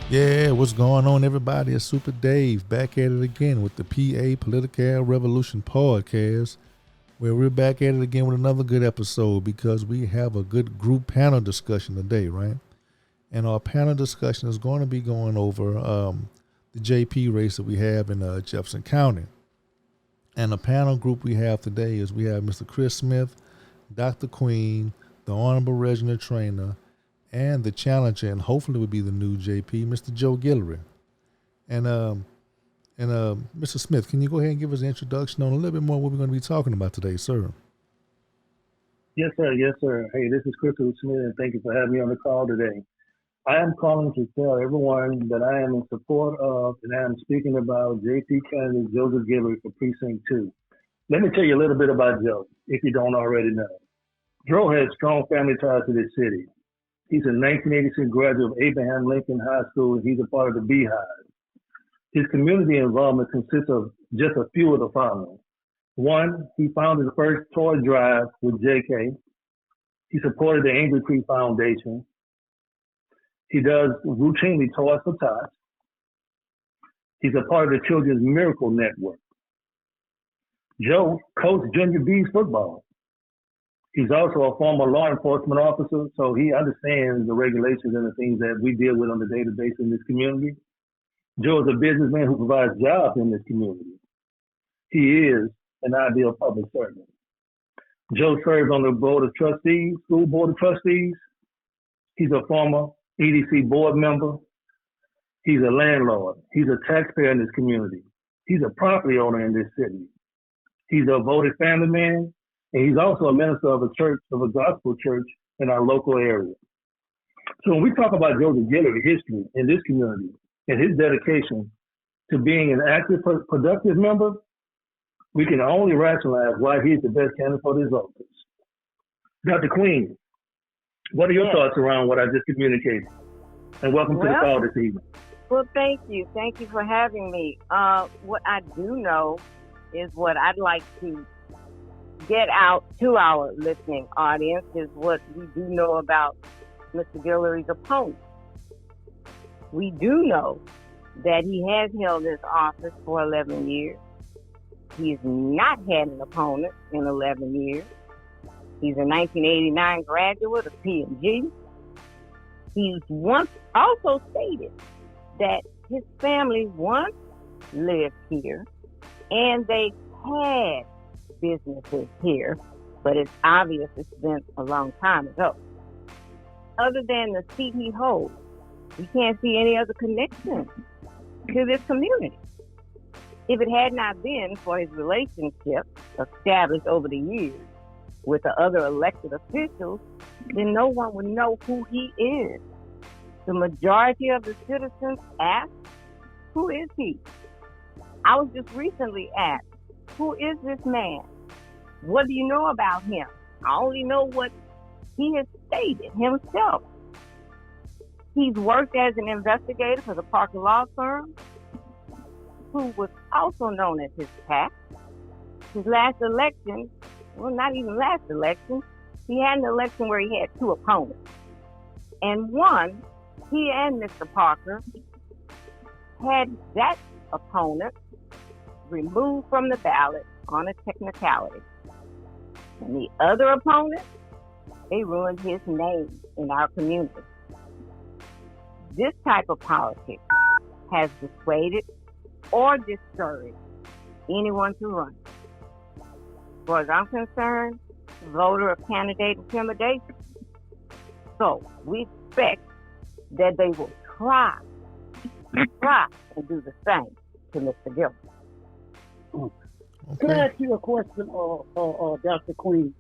Yeah, what's going on, everybody? It's Super Dave back at it again with the PA Political Revolution podcast, where we're back at it again with another good episode because we have a good group panel discussion today, right? And our panel discussion is going to be going over the JP race that we have in Jefferson County. And the panel group we have today is we have Mr. Chris Smith, Dr. Queen, the Honorable Reginald Trainer, and the challenger, and hopefully will be the new JP, Mr. Joe Guillory. And Mr. Smith, can you go ahead and give us an introduction on a little bit more what we're going to be talking about today, sir? Yes, sir. Yes, sir. Hey, this is Crystal Smith, and thank you for having me on the call today. I am calling to tell everyone that I am in support of, and I am speaking about JP candidate Joseph Guillory for Precinct 2. Let me tell you a little bit about Joe, if you don't already know. Joe has strong family ties to this city. He's a 1986 graduate of Abraham Lincoln High School, and he's a part of the Beehive. His community involvement consists of just a few of the following. One, he founded the first toy drive with JK. He supported the Angel Creek Foundation. He does routinely Toys for Tots. He's a part of the Children's Miracle Network. Joe coached Junior B's football. He's also a former law enforcement officer, so he understands the regulations and the things that we deal with on a daily basis in this community. Joe is a businessman who provides jobs in this community. He is an ideal public servant. Joe serves on the board of trustees, school board of trustees. He's a former EDC board member. He's a landlord. He's a taxpayer in this community. He's a property owner in this city. He's a voted family man, and he's also a minister of a gospel church in our local area. So when we talk about Joseph Guillory history in this community and his dedication to being an active, productive member, we can only rationalize why he's the best candidate for this office. Dr. Queen, what are your thoughts around what I just communicated? And welcome to the call this evening. Well, thank you. Thank you for having me. What I do know is what I'd like to get out to our listening audience is what we do know about Mr. Guillory's opponent. We do know that he has held this office for 11 years. He's not had an opponent in 11 years. He's a 1989 graduate of P&G. He's once also stated that his family once lived here and they had businesses here, but it's obvious it's been a long time ago. Other than the seat he holds, we can't see any other connection to this community. If it had not been for his relationship established over the years with the other elected officials, then no one would know who he is. The majority of the citizens ask, who is he? I was just recently asked, who is this man? What do you know about him? I only know what he has stated himself. He's worked as an investigator for the Parker Law Firm, who was also known as his PAC. His last election, well, not even last election, he had an election where he had two opponents. And one, he and Mr. Parker had that opponent removed from the ballot on a technicality. And the other opponent, they ruined his name in our community. This type of politics has dissuaded or discouraged anyone to run. As far as I'm concerned, voter or candidate intimidation. So we expect that they will try and do the same to Mr. Guillory. Can I ask you a question, Dr. Queen?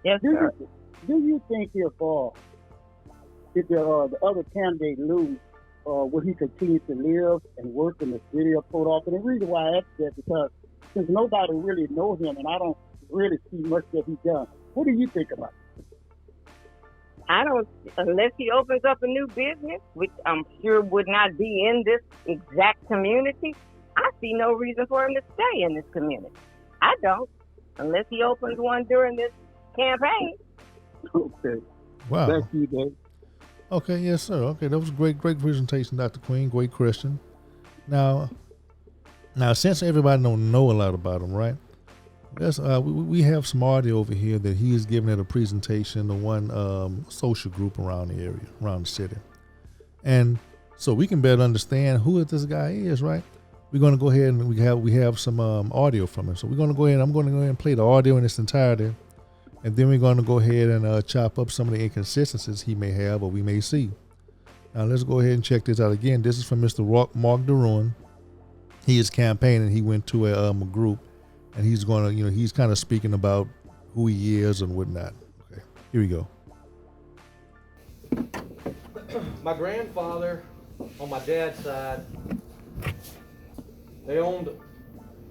Yes, sir. Do you think if the other candidate lose, will he continue to live and work in the city of Port Arthur? And the reason why I ask that because since nobody really knows him and I don't really see much that he's done, what do you think about it? I don't, unless he opens up a new business, which I'm sure would not be in this exact community, I see no reason for him to stay in this community. I don't, unless he opens one during this campaign. Okay. Wow. Thank you, Dave. Okay, yes, sir. Okay, that was a great presentation, Dr. Queen. Great question. Now, since everybody don't know a lot about him, right? We have some audio over here that he is giving at a presentation to one social group around the area, around the city, and so we can better understand who this guy is, right? We're going to go ahead and we have some audio from him. So we're going to go ahead. I'm going to go ahead and play the audio in its entirety, and then we're going to go ahead and chop up some of the inconsistencies he may have or we may see. Now let's go ahead and check this out again. This is from Mr. Mark DeRuin. He is campaigning. He went to a group, and he's going to, he's kind of speaking about who he is and whatnot. Okay, here we go. My grandfather, on my dad's side, they owned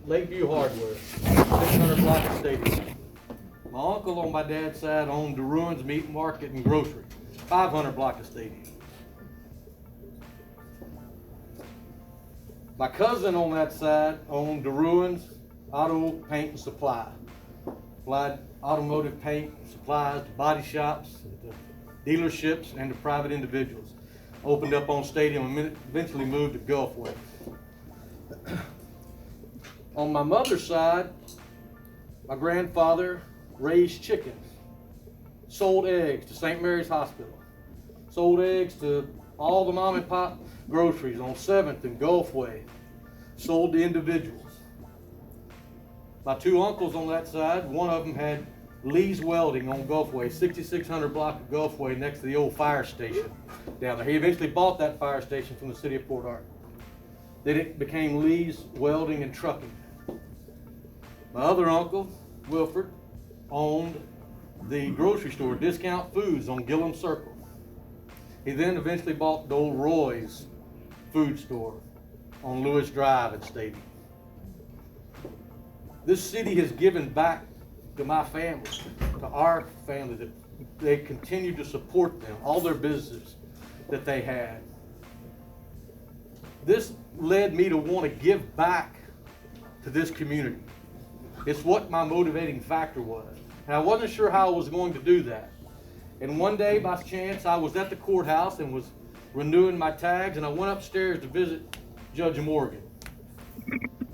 Lakeview Hardware, 600 block of stadium. My uncle on my dad's side owned the Ruins Meat Market and Grocery, 500 block of stadium. My cousin on that side owned the Ruins Auto Paint and Supply. Supplied automotive paint supplies to body shops, to dealerships, and to private individuals. Opened up on Stadium and eventually moved to Gulfway. On my mother's side, my grandfather raised chickens, sold eggs to St. Mary's Hospital, sold eggs to all the mom and pop groceries on 7th and Gulfway, sold to individuals. My two uncles on that side, one of them had Lee's Welding on Gulfway, 6600 block of Gulfway next to the old fire station down there. He eventually bought that fire station from the city of Port Arthur. Then it became Lee's Welding and Trucking. My other uncle, Wilford, owned the grocery store, Discount Foods on Gillum Circle. He then eventually bought the old Roy's food store on Lewis Drive at Stadium. This city has given back to my family, to our family, that they continue to support them, all their businesses that they had. This led me to want to give back to this community. It's what my motivating factor was. And I wasn't sure how I was going to do that. And one day, by chance, I was at the courthouse and was renewing my tags, and I went upstairs to visit Judge Morgan.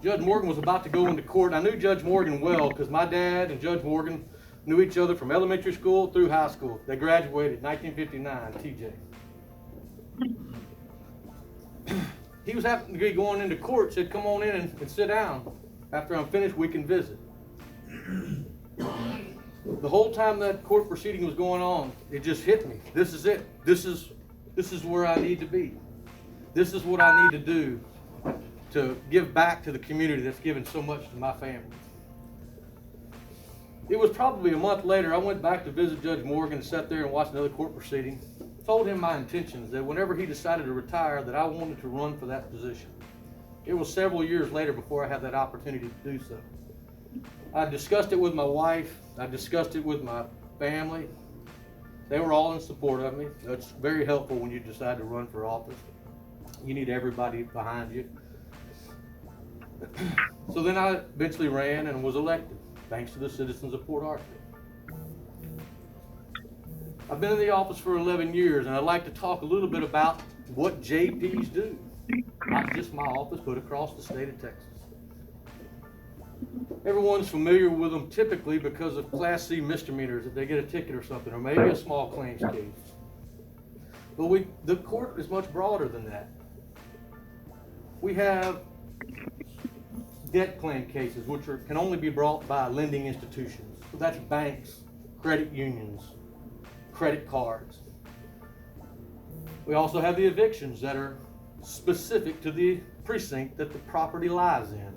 Judge Morgan was about to go into court. I knew Judge Morgan well because my dad and Judge Morgan knew each other from elementary school through high school. They graduated in 1959, TJ. He was happening to be going into court, said, come on in and sit down. After I'm finished, we can visit. The whole time that court proceeding was going on, it just hit me. This is it. This is where I need to be. This is what I need to do to give back to the community that's given so much to my family. It was probably a month later, I went back to visit Judge Morgan and sat there and watched another court proceeding. Told him my intentions, that whenever he decided to retire, that I wanted to run for that position. It was several years later before I had that opportunity to do so. I discussed it with my wife. I discussed it with my family. They were all in support of me. It's very helpful when you decide to run for office. You need everybody behind you. So then I eventually ran and was elected, thanks to the citizens of Port Arthur. I've been in the office for 11 years, and I'd like to talk a little bit about what JPs do. Not just my office, but across the state of Texas. Everyone's familiar with them typically because of Class C misdemeanors, if they get a ticket or something, or maybe a small claims case. But the court is much broader than that. We have debt claim cases, which can only be brought by lending institutions. So that's banks, credit unions, credit cards. We also have the evictions that are specific to the precinct that the property lies in.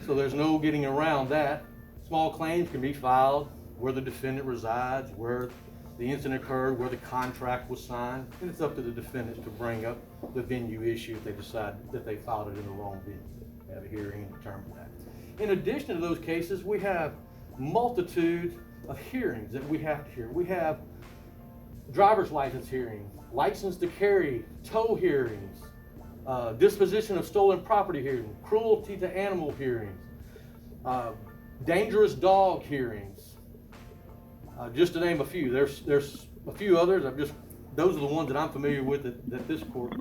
So there's no getting around that. Small claims can be filed where the defendant resides, where the incident occurred, where the contract was signed, and it's up to the defendants to bring up the venue issue if they decide that they filed it in the wrong venue. Have a hearing and determine that. In addition to those cases, we have multitude of hearings that we have to hear. We have driver's license hearings, license to carry, tow hearings, disposition of stolen property hearings, cruelty to animal hearings, dangerous dog hearings, just to name a few. There's a few others. I've just those are the ones that I'm familiar with that this court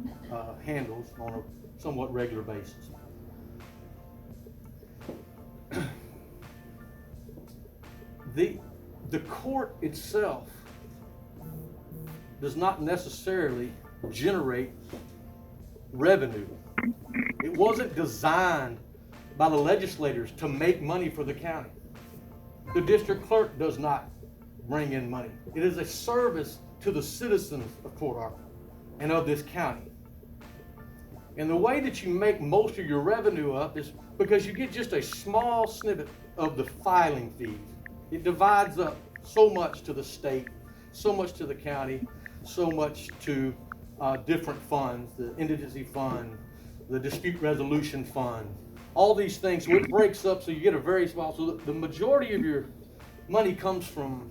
handles on a somewhat regular basis. The court itself does not necessarily generate revenue. It wasn't designed by the legislators to make money for the county. The district clerk does not bring in money. It is a service to the citizens of Port Arthur and of this county. And the way that you make most of your revenue up is because you get just a small snippet of the filing fees. It divides up so much to the state, so much to the county, so much to different funds, the indigency fund, the dispute resolution fund, all these things. So it breaks up so you get a very small, so the majority of your money comes from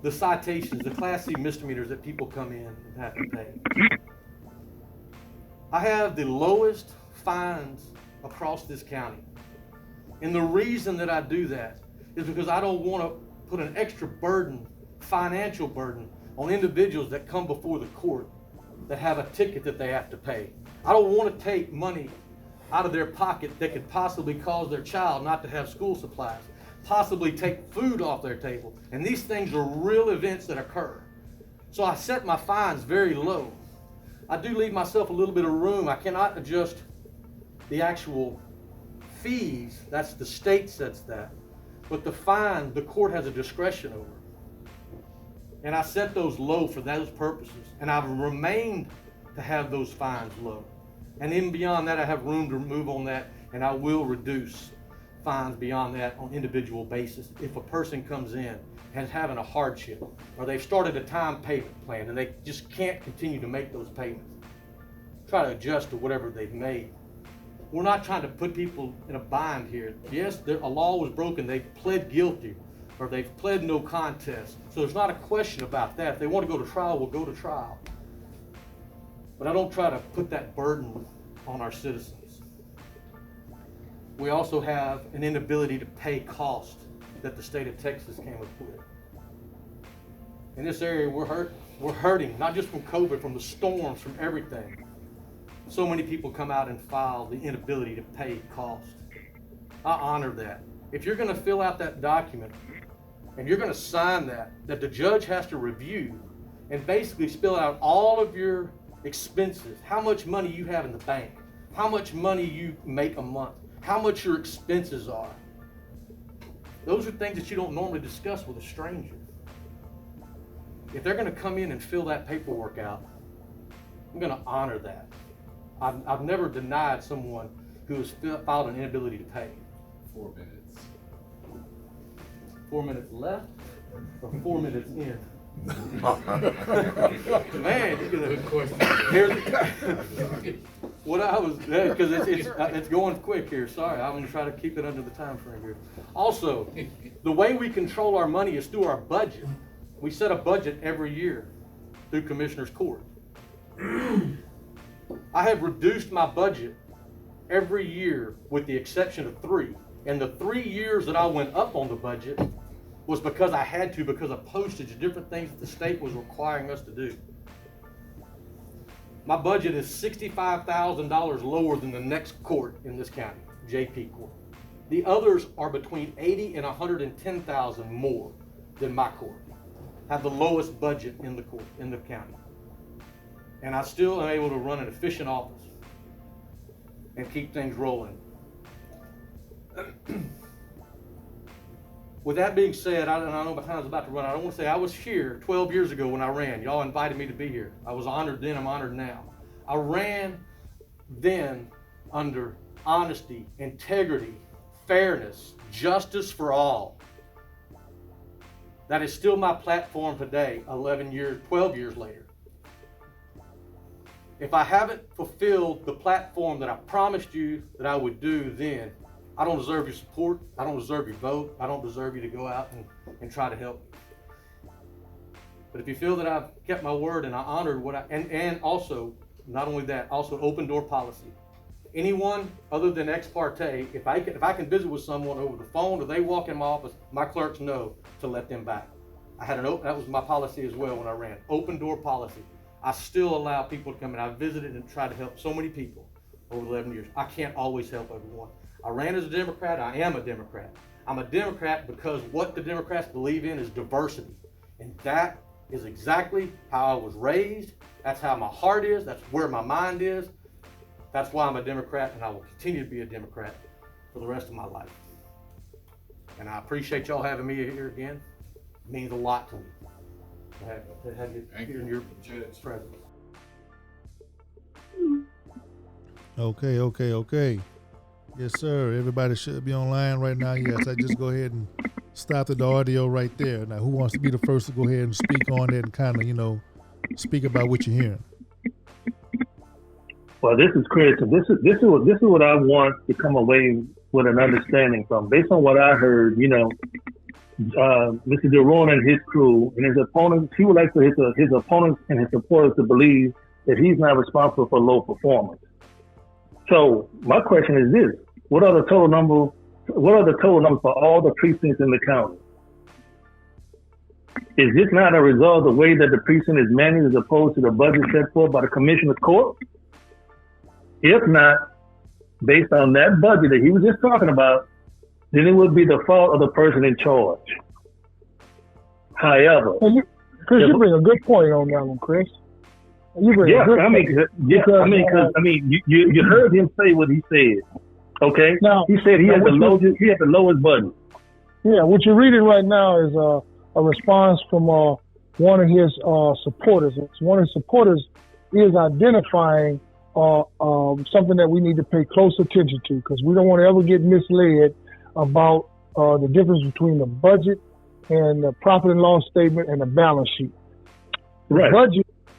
the citations, the Class C misdemeanors that people come in and have to pay. I have the lowest fines across this county. And the reason that I do that is because I don't want to put an extra burden, financial burden, on individuals that come before the court that have a ticket that they have to pay. I don't want to take money out of their pocket that could possibly cause their child not to have school supplies, possibly take food off their table. And these things are real events that occur. So I set my fines very low. I do leave myself a little bit of room. I cannot adjust the actual fees. That's the state sets that. But the fine, the court has a discretion over. And I set those low for those purposes. And I've remained to have those fines low. And then beyond that, I have room to move on that, and I will reduce fines beyond that on individual basis. If a person comes in and is having a hardship, or they've started a time payment plan and they just can't continue to make those payments, try to adjust to whatever they've made. We're not trying to put people in a bind here. Yes, a law was broken. They've pled guilty, or they've pled no contest. So there's not a question about that. If they want to go to trial, we'll go to trial. But I don't try to put that burden on our citizens. We also have an inability to pay cost that the state of Texas came up with. In this area, we're hurting, not just from COVID, from the storms, from everything. So many people come out and file the inability to pay cost. I honor that. If you're going to fill out that document and you're going to sign that the judge has to review and basically spill out all of your expenses, how much money you have in the bank, how much money you make a month, how much your expenses are. Those are things that you don't normally discuss with a stranger. If they're going to come in and fill that paperwork out, I'm going to honor that. I've never denied someone who has filed an inability to pay. 4 minutes. 4 minutes left or 4 minutes in? Man, Good question. what I was, because it's going quick here. Sorry, I'm going to try to keep it under the time frame here. Also, the way we control our money is through our budget. We set a budget every year through Commissioner's Court. I have reduced my budget every year with the exception of 3. And the 3 years that I went up on the budget was because I had to, because of postage and different things that the state was requiring us to do. My budget is $65,000 lower than the next court in this county, JP Court. The others are between $80,000 and $110,000 more than my court. Have the lowest budget in the court, in the county. And I still am able to run an efficient office and keep things rolling. With that being said, I know my time's about to run. I don't want to say I was here 12 years ago when I ran. Y'all invited me to be here. I was honored then, I'm honored now. I ran then under honesty, integrity, fairness, justice for all. That is still my platform today, 12 years later. If I haven't fulfilled the platform that I promised you that I would do then, I don't deserve your support. I don't deserve your vote. I don't deserve you to go out and try to help me. But if you feel that I've kept my word and I honored what and also, not only that, also open door policy. Anyone other than ex parte, if I can visit with someone over the phone or they walk in my office, my clerks know to let them back. That was my policy as well when I ran. Open door policy. I still allow people to come in. I visited and tried to help so many people over 11 years. I can't always help everyone. I ran as a Democrat. I am a Democrat. I'm a Democrat because what the Democrats believe in is diversity. And that is exactly how I was raised. That's how my heart is. That's where my mind is. That's why I'm a Democrat, and I will continue to be a Democrat for the rest of my life. And I appreciate y'all having me here again. It means a lot to me to have you here in your presence. Okay. Yes, sir. Everybody should be online right now. Yes, I just go ahead and stop the audio right there. Now, who wants to be the first to go ahead and speak on it and kind of, speak about what you're hearing? Well, this is Chris. This is what I want to come away with an understanding from. Based on what I heard, Mr. Jerome and his crew and his opponents, he would like for his opponents and his supporters to believe that he's not responsible for low performance. So my question is this: what are the total numbers for all the precincts in the county? Is this not a result of the way that the precinct is managed as opposed to the budget set forth by the Commissioner's Court? If not, based on that budget that he was just talking about, then it would be the fault of the person in charge. However, Chris, you bring a good point on that one, Chris. You heard him say what he said. Okay. Now he said he had the lowest budget. Yeah, what you're reading right now is a response from one of his supporters. One of his supporters is identifying something that we need to pay close attention to, because we don't want to ever get misled about the difference between the budget and the profit and loss statement and the balance sheet. Right.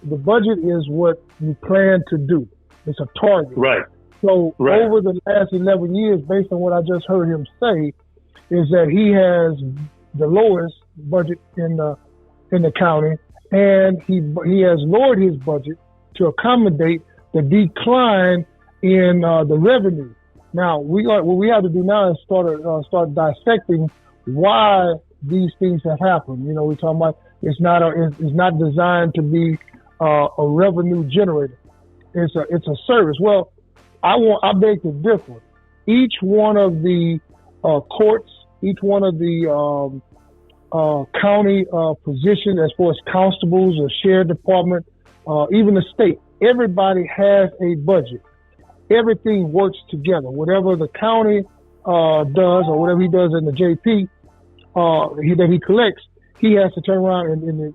The budget is what you plan to do. It's a target. Right. So over the last 11 years, based on what I just heard him say, is that he has the lowest budget in the county, and he has lowered his budget to accommodate the decline in the revenue. Now what we have to do now is start dissecting why these things have happened. We're talking about it's not designed to be a revenue generator. It's a service. Well, I beg to differ. Each one of the courts, each one of the county positions, as far as constables or sheriff department, even the state, everybody has a budget. Everything works together. Whatever the county does, or whatever he does in the JP that he collects, he has to turn around and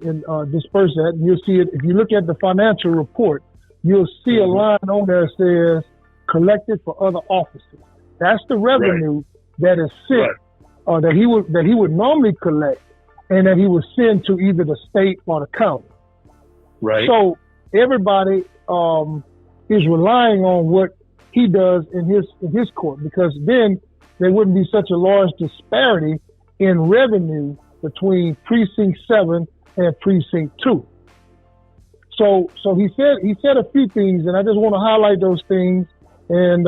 disperse that. And you'll see it if you look at the financial report. You'll see a line on there that says collected for other offices. That's the revenue that is sent, that he would normally collect, and that he would send to either the state or the county. Right. So everybody is relying on what he does in his court, because then there wouldn't be such a large disparity in revenue between precinct 7 and precinct 2. So he said a few things, and I just want to highlight those things, and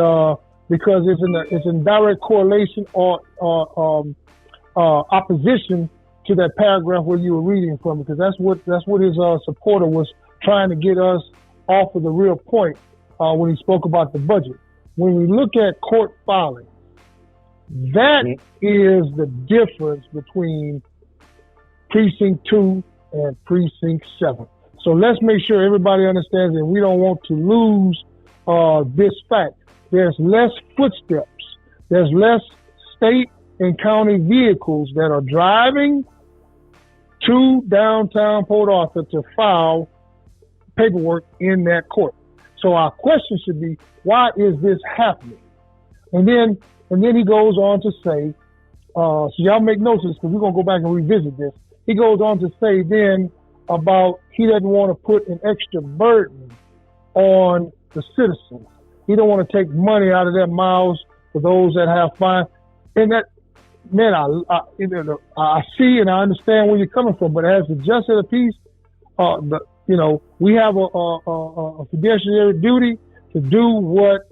because it's in direct correlation or opposition to that paragraph where you were reading from, because that's what his supporter was trying to get us off of the real point when he spoke about the budget. When we look at court filings, that is the difference between precinct 2 and precinct 7. So let's make sure everybody understands that we don't want to lose this fact. There's less footsteps. There's less state and county vehicles that are driving to downtown Port Arthur to file paperwork in that court. So our question should be, why is this happening? And then he goes on to say, so y'all make notes of this, because we're going to go back and revisit this. He goes on to say then about he doesn't want to put an extra burden on the citizens. He don't want to take money out of their mouths for those that have fine. And that, man, I see and I understand where you're coming from, but as a justice of the peace, we have a fiduciary duty to do what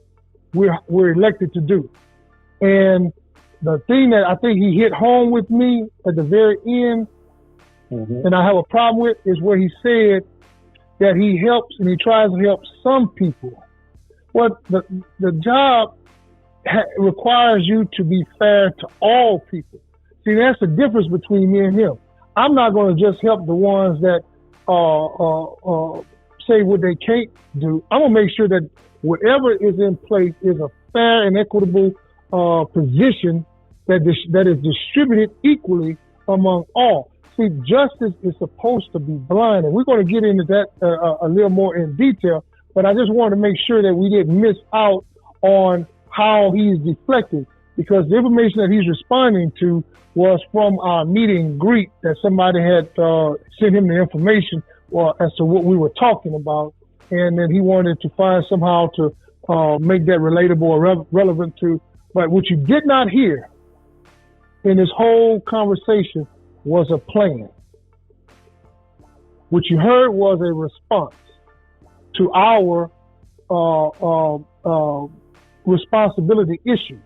we're elected to do. And the thing that I think he hit home with me at the very end, and I have a problem with, is where he said that he helps and he tries to help some people. Well, the job requires you to be fair to all people. See, that's the difference between me and him. I'm not going to just help the ones that say what they can't do. I'm going to make sure that whatever is in place is a fair and equitable position that is distributed equally among all. See, justice is supposed to be blind, and we're going to get into that a little more in detail, but I just wanted to make sure that we didn't miss out on how he's deflected, because the information that he's responding to was from our meet and greet that somebody had sent him the information as to what we were talking about, and then he wanted to find somehow to make that relatable or relevant to. But what you did not hear in this whole conversation was a plan. What you heard was a response to our responsibility issues.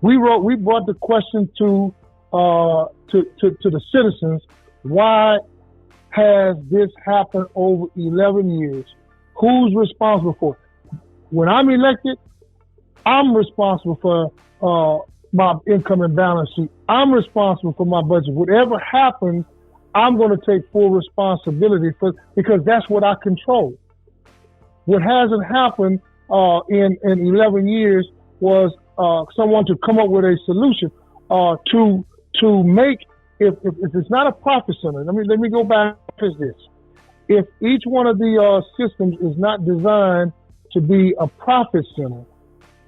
We brought the question to the citizens: why has this happened over 11 years? Who's responsible for it? When I'm elected, I'm responsible for my income and balance sheet. I'm responsible for my budget. Whatever happens, I'm going to take full responsibility for, because that's what I control. What hasn't happened in 11 years was someone to come up with a solution to make, if it's not a profit center. Let me go back to this. If each one of the systems is not designed to be a profit center,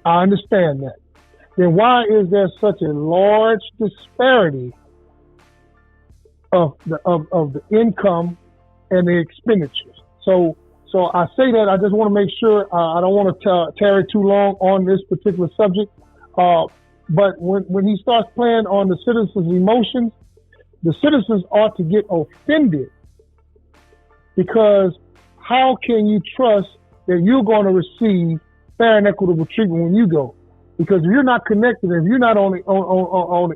I understand that. Then why is there such a large disparity of the income and the expenditures? So I say that I just want to make sure I don't want to tarry too long on this particular subject. But when he starts playing on the citizens' emotions, the citizens ought to get offended, because how can you trust that you're going to receive fair and equitable treatment when you go? Because if you're not connected, if you're not on the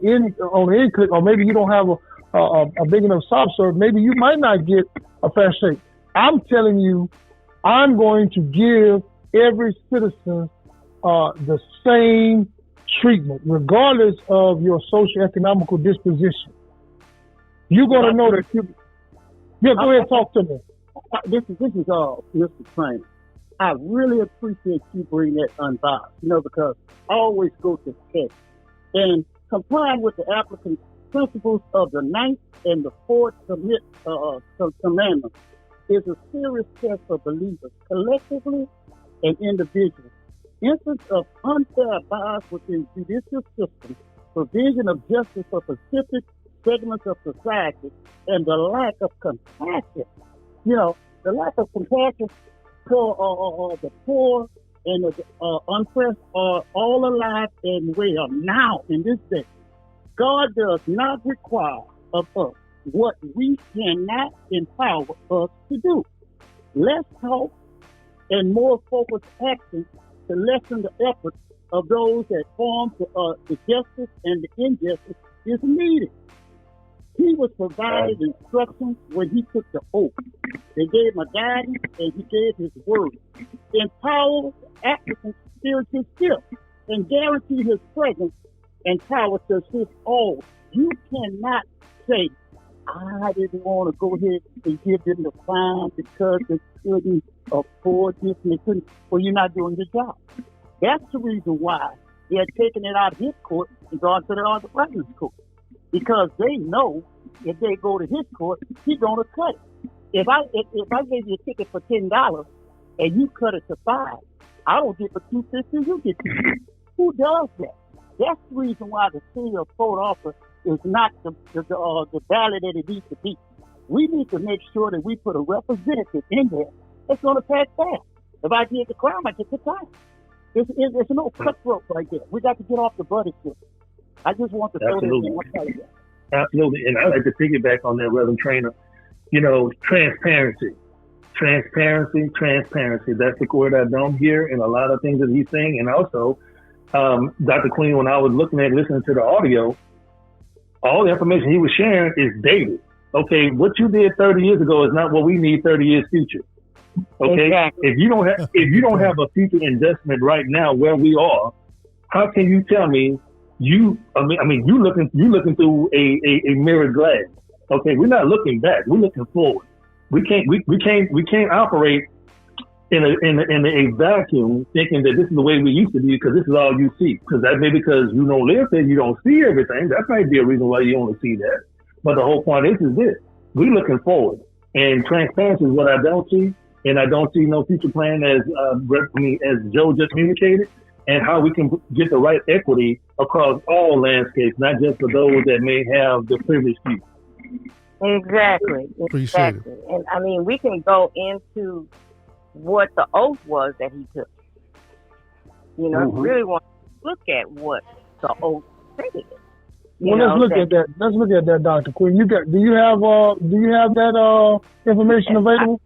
end click, or maybe you don't have a big enough soft serve, maybe you might not get a fair shake. I'm telling you, I'm going to give every citizen the same treatment, regardless of your socioeconomical disposition. You're going to know that you. Yeah, go ahead, talk to me. This is Mr. Trainer. I really appreciate you bringing that unbiased, because I always go to text. And complying with the applicant's principles of the 9th and the 4th commandments is a serious test for believers, collectively and individually. Instance of unfair bias within judicial systems, provision of justice for specific segments of society, and the lack of compassion. The lack of compassion for the poor and the unpressed are all alive and well now in this day. God does not require of us what we cannot empower us to do. Less talk and more focused action to lessen the efforts of those that form the justice and the injustice is needed. He was provided instructions when he took the oath. They gave him a guidance and he gave his word. Empower the applicant's spiritual skill and guarantee his presence and power to assist all. You cannot say, I didn't want to go ahead and give them the fine because they couldn't afford this and they couldn't. Well, you're not doing your job. That's the reason why they're taking it out of his court and going to the president's court. Because they know if they go to his court, he's going to cut it. If I gave you a ticket for $10 and you cut it to $5, I don't get for $2.50, you get $2.50. Who does that? That's the reason why the city of Port Arthur is not the valley that it needs to be. We need to make sure that we put a representative in there that's going to pass that. If I did the crime, I get the time. It's no cutthroat right there. We got to get off the buddy system. I just want to throw that in. Absolutely. And I like to piggyback on that, Reverend Trainer. Transparency. Transparency. That's the word I don't hear in a lot of things that he's saying. And also, Dr. Queen, when I was listening to the audio, all the information he was sharing is dated. Okay, what you did 30 years ago is not what we need 30 years future. Okay, Exactly. if you don't have a future investment right now where we are, how can you tell me you looking through a mirrored glass? Okay, we're not looking back. We're looking forward. We can't operate in a vacuum thinking that this is the way we used to be because this is all you see. Because that may be because you don't live there, you don't see everything. That might be a reason why you only see that. But the whole point is this: we're looking forward, and transparency is what I don't see, and I don't see no future plan as Joe just communicated, and how we can get the right equity across all landscapes, not just for those that may have the privileged few. Exactly. Appreciate it. Exactly. And I mean, we can go into what the oath was that he took. You know, if you really want to look at what the oath said. Well, let's look at that. Let's look at that, Dr. Quinn. Do you have that information available?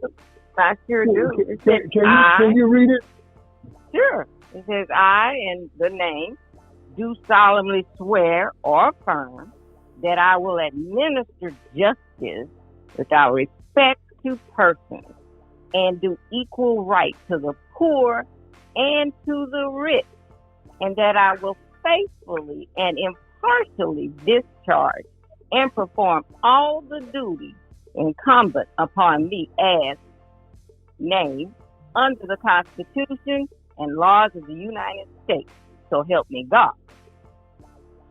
I sure do. Can you read it? Sure. It says, I, and the name, do solemnly swear or affirm that I will administer justice without respect to persons and do equal right to the poor and to the rich, and that I will faithfully and impartially discharge and perform all the duties incumbent upon me as named under the Constitution and laws of the United States. So help me God.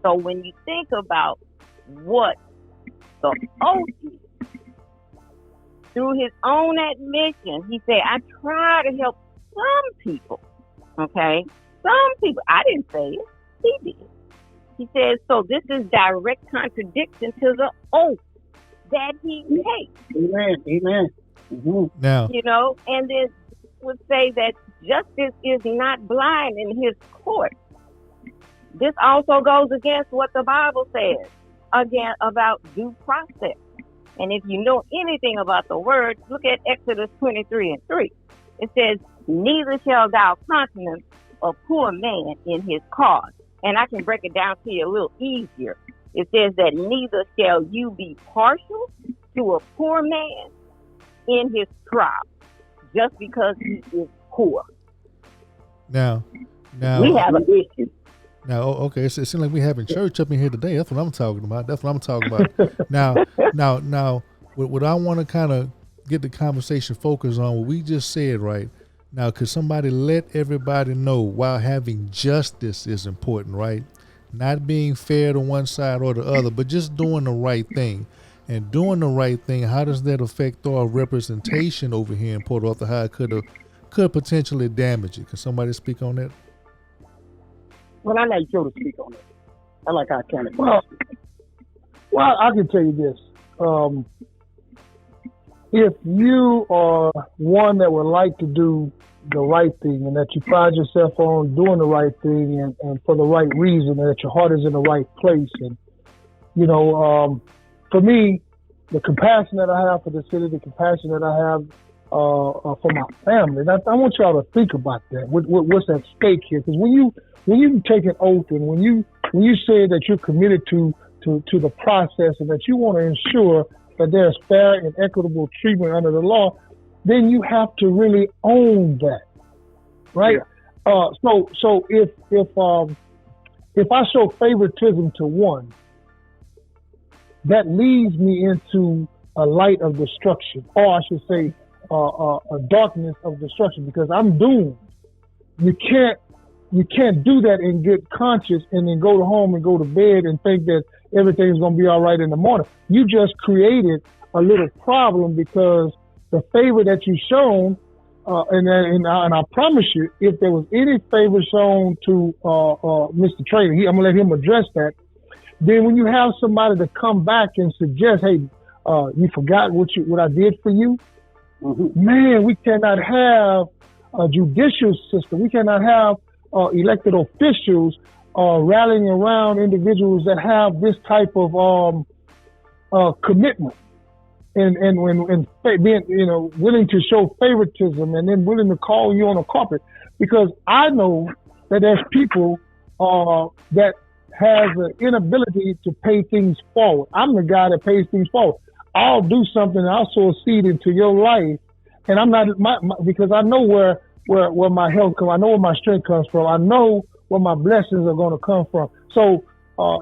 So when you think about what the oath is, through his own admission, he said, I try to help some people. Okay? Some people. I didn't say it. He did. He says, so this is direct contradiction to the oath that he takes. Amen. Mm-hmm. Now, You know, and then would say that justice is not blind in his court. This also goes against what the Bible says, again, about due process. And if you know anything about the word, look at Exodus 23:3. It says, neither shall thou countenance a poor man in his cause. And I can break it down to you a little easier. It says that neither shall you be partial to a poor man in his trial, just because he is poor. now, We have an issue. Now, okay, it seems like we having church up in here today. That's what I'm talking about. Now, what I want to kind of get the conversation focused on, what we just said, right? Now, could somebody let everybody know why having justice is important, right? Not being fair to one side or the other, but just doing the right thing. And doing the right thing, how does that affect our representation over here in Port Arthur? How it could potentially damage it? Could somebody speak on that? Well, I like Joe to speak on it. I like how Kenneth. Well, I can tell you this. If you are one that would like to do the right thing and that you pride yourself on doing the right thing and for the right reason, and that your heart is in the right place, and, you know, for me, the compassion that I have for the city, the compassion that I have for my family, and I want y'all to think about that. What's at stake here? Because when you take an oath and when you say that you're committed to the process and that you want to ensure that there's fair and equitable treatment under the law, then you have to really own that, right? Yeah. So if I show favoritism to one, that leads me into a light of destruction, or I should say, a darkness of destruction, because I'm doomed. You can't do that in good conscience and then go to home and go to bed and think that everything's going to be all right in the morning. You just created a little problem because the favor that you shown, and I promise you, if there was any favor shown to Mr. Trader, I'm gonna let him address that. Then when you have somebody to come back and suggest, hey, you forgot what I did for you, man, we cannot have a judicial system. We cannot have elected officials rallying around individuals that have this type of commitment and being, willing to show favoritism and then willing to call you on a carpet. Because I know that there's people that has an inability to pay things forward. I'm the guy that pays things forward. I'll do something, I'll sow a seed into your life And I'm not because I know where my health comes. I know where my strength comes from. I know where my blessings are going to come from. So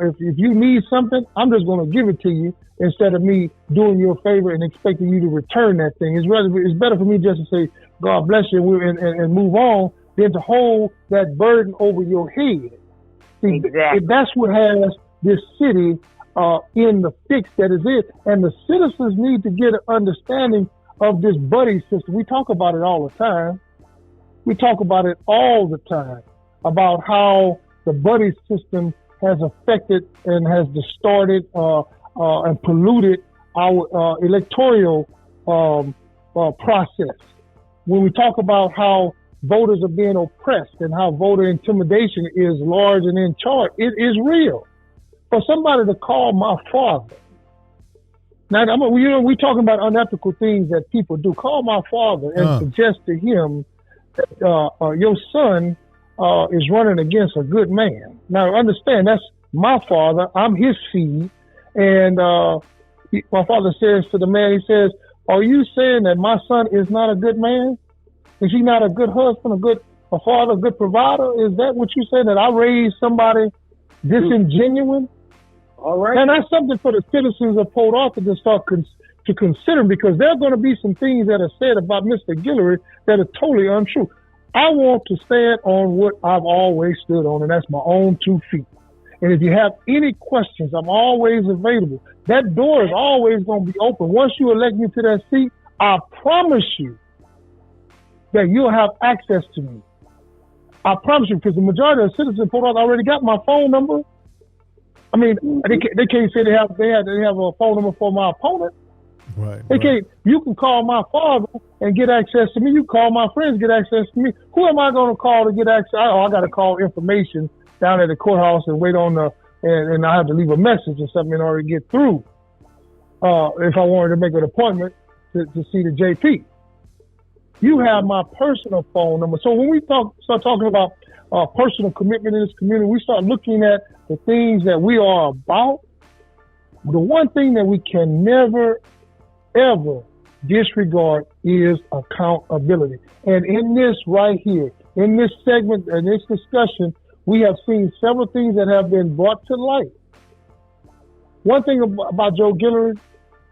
if you need something, I'm just going to give it to you instead of me doing you a favor and expecting you to return that thing. It's better for me just to say, God bless you, and move on than to hold that burden over your head. See, Exactly. that's what has this city in the fix that is it. And the citizens need to get an understanding of this buddy system. We talk about it all the time. We talk about it all the time, about how the buddy system has affected and has distorted and polluted our electoral process. When we talk about how voters are being oppressed and how voter intimidation is large and in charge, it is real. For somebody to call my father, now we're talking about unethical things that people do. Call my father and suggest to him that your son is running against a good man. Now understand, that's my father. I'm his seed, and my father says to the man, he says, "Are you saying that my son is not a good man? Is he not a good husband, a father, a good provider? Is that what you said, that I raised somebody disingenuous?" All right. And that's something for the citizens of Port Arthur to start to consider, because there are going to be some things that are said about Mr. Guillory that are totally untrue. I want to stand on what I've always stood on, and that's my own 2 feet. And if you have any questions, I'm always available. That door is always going to be open. Once you elect me to that seat, I promise you that you'll have access to me. I promise you, because the majority of the citizens in Port Arthur already got my phone number. I mean, they can't say they have a phone number for my opponent. Right. They can't. You can call my father and get access to me. You call my friends, get access to me. Who am I going to call to get access? I got to call information down at the courthouse and wait on and I have to leave a message or something in order to get through. If I wanted to make an appointment to see the JP, you have my personal phone number. So when we start talking about personal commitment in this community, we start looking at the things that we are about. The one thing that we can never, ever disregard is accountability. And in this right here, in this segment, in this discussion, we have seen several things that have been brought to light. One thing about Joe Guillory,